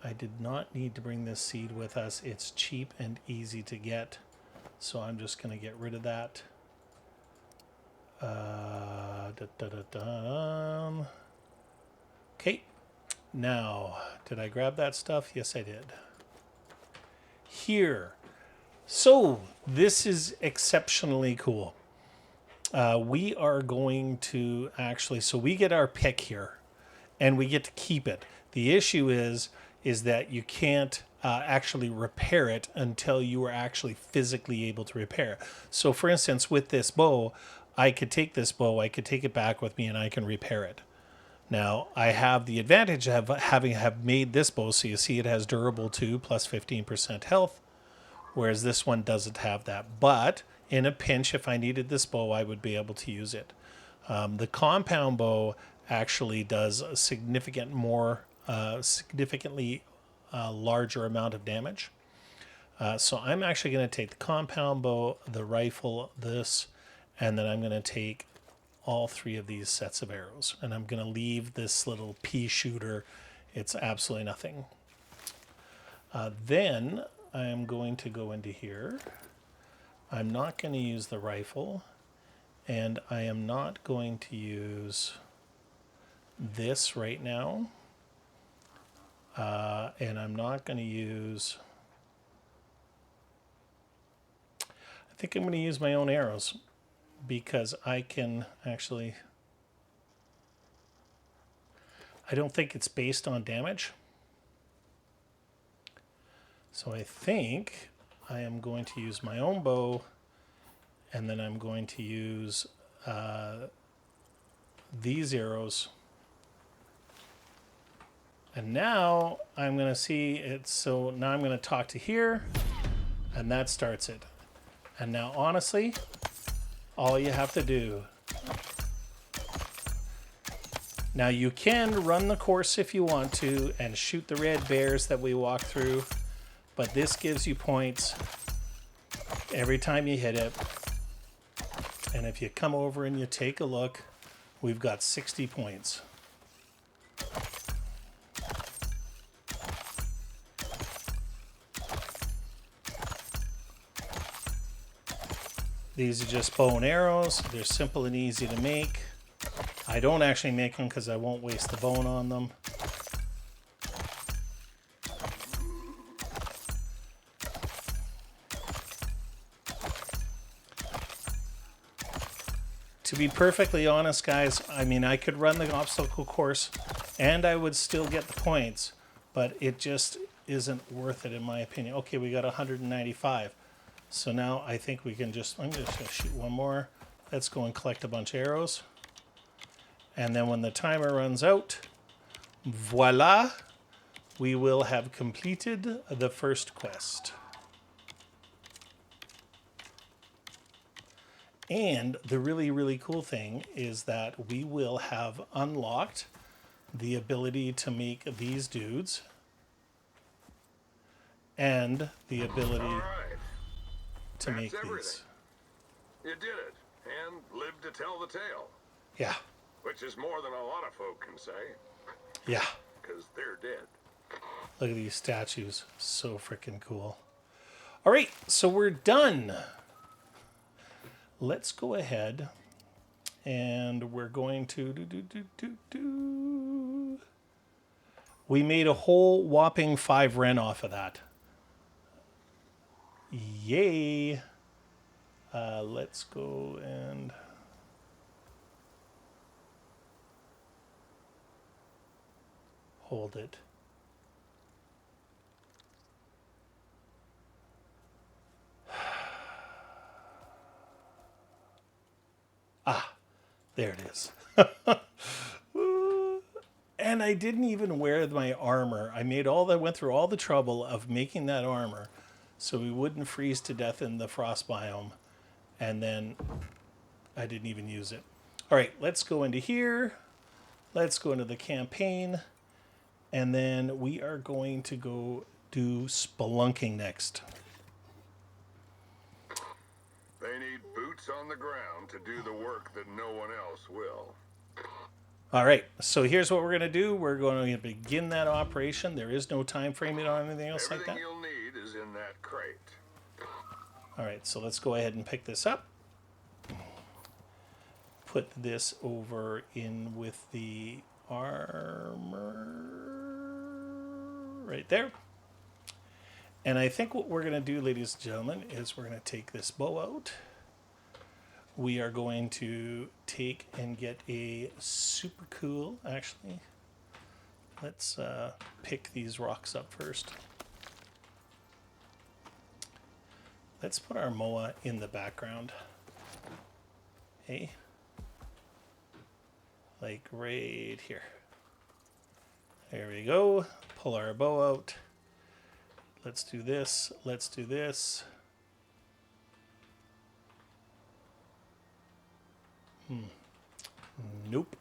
S1: I did not need to bring this seed with us. It's cheap and easy to get, so I'm just going to get rid of that. Okay, now, did I grab that stuff? Yes, I did. Here. So, this is exceptionally cool. We are going to actually, so we get our pick here, and we get to keep it. The issue is that you can't actually repair it until you are actually physically able to repair it. So, for instance, with this bow, I could take this bow, I could take it back with me, and I can repair it. Now, I have the advantage of having made this bow, so you see it has durable 2 plus 15% health, whereas this one doesn't have that. But in a pinch, if I needed this bow, I would be able to use it. The compound bow actually does a significantly larger amount of damage. So I'm actually going to take the compound bow, the rifle, this, and then I'm going to take all 3 of these sets of arrows. And I'm going to leave this little pea shooter. It's absolutely nothing. Then I am going to go into here. I'm not going to use the rifle. And I am not going to use this right now. And I'm not going to use... I think I'm going to use my own arrows, because I can actually... I don't think it's based on damage. So I think I am going to use my own bow, and then I'm going to use these arrows. And now I'm going to see it. So now I'm going to talk to here, and that starts it. And now, honestly, all you have to do... Now, you can run the course if you want to and shoot the red bears that we walk through, but this gives you points every time you hit it. And if you come over and you take a look, we've got 60 points. These are just bow and arrows. They're simple and easy to make. I don't actually make them because I won't waste the bone on them. To be perfectly honest, guys, I mean, I could run the obstacle course and I would still get the points, but it just isn't worth it in my opinion. Okay, we got 195. So now I think we can just, I'm just going to shoot one more. Let's go and collect a bunch of arrows. And then when the timer runs out, voila, we will have completed the first quest. And the really, really cool thing is that we will have unlocked the ability to make these dudes and the ability to make these.
S2: You did it, and lived to tell the tale.
S1: Yeah.
S2: Which is more than a lot of folk can say.
S1: Yeah.
S2: because they're dead.
S1: Look at these statues. So freaking cool. All right, so we're done. Let's go ahead and we're going to do. We made a whole whopping 5 Ren off of that. Yay. Let's go and hold it. Ah, there it is. And I didn't even wear my armor. I went through all the trouble of making that armor so we wouldn't freeze to death in the frost biome. And then I didn't even use it. All right, let's go into here. Let's go into the campaign. And then we are going to go do spelunking next.
S2: They need boots on the ground to do the work that no one else will.
S1: All right, so here's what we're going to do. We're going to begin that operation. There is no time frame on anything else like that.
S2: Everything you'll need is in that crate.
S1: All right, so let's go ahead and pick this up. Put this over in with the armor right there. And I think what we're going to do, ladies and gentlemen, is we're going to take this bow out. We are going to take and get a super cool, actually, let's pick these rocks up first. Let's put our moa in the background. Hey, like right here. There we go. Pull our bow out. Let's do this. Let's do this. Nope.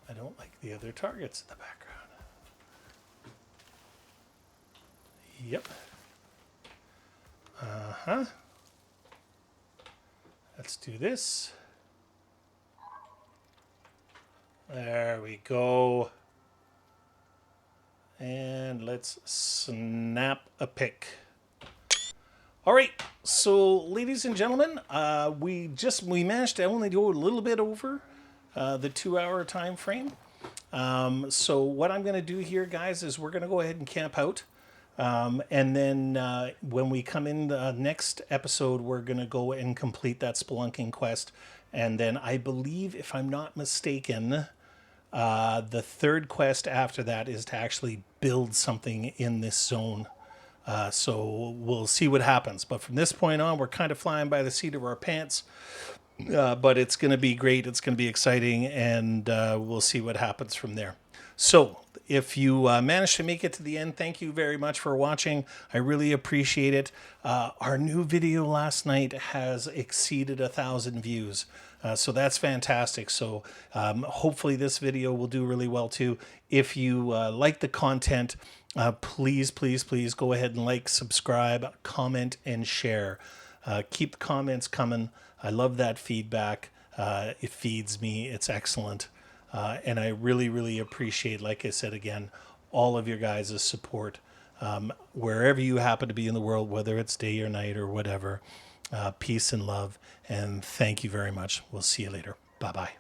S1: I don't like the other targets in the background. Yep. Uh-huh. Let's do this. There we go. And let's snap a pic. All right, so ladies and gentlemen, we managed to only go a little bit over the 2-hour time frame. So what I'm going to do here, guys, is we're going to go ahead and camp out. And then when we come in the next episode, we're going to go and complete that spelunking quest. And then I believe, if I'm not mistaken, the third quest after that is to actually build something in this zone. So we'll see what happens. But from this point on, we're kind of flying by the seat of our pants. But it's going to be great. It's going to be exciting. And we'll see what happens from there. So if you managed to make it to the end, thank you very much for watching. I really appreciate it. Our new video last night has exceeded 1,000 views. So that's fantastic. So hopefully this video will do really well too. If you like the content, please go ahead and like, subscribe, comment, and share. Keep the comments coming. I love that feedback. It feeds me. It's excellent. And I really appreciate, like I said again, all of your guys' support. Wherever you happen to be in the world, whether it's day or night or whatever, peace and love. And thank you very much. We'll see you later. Bye-bye.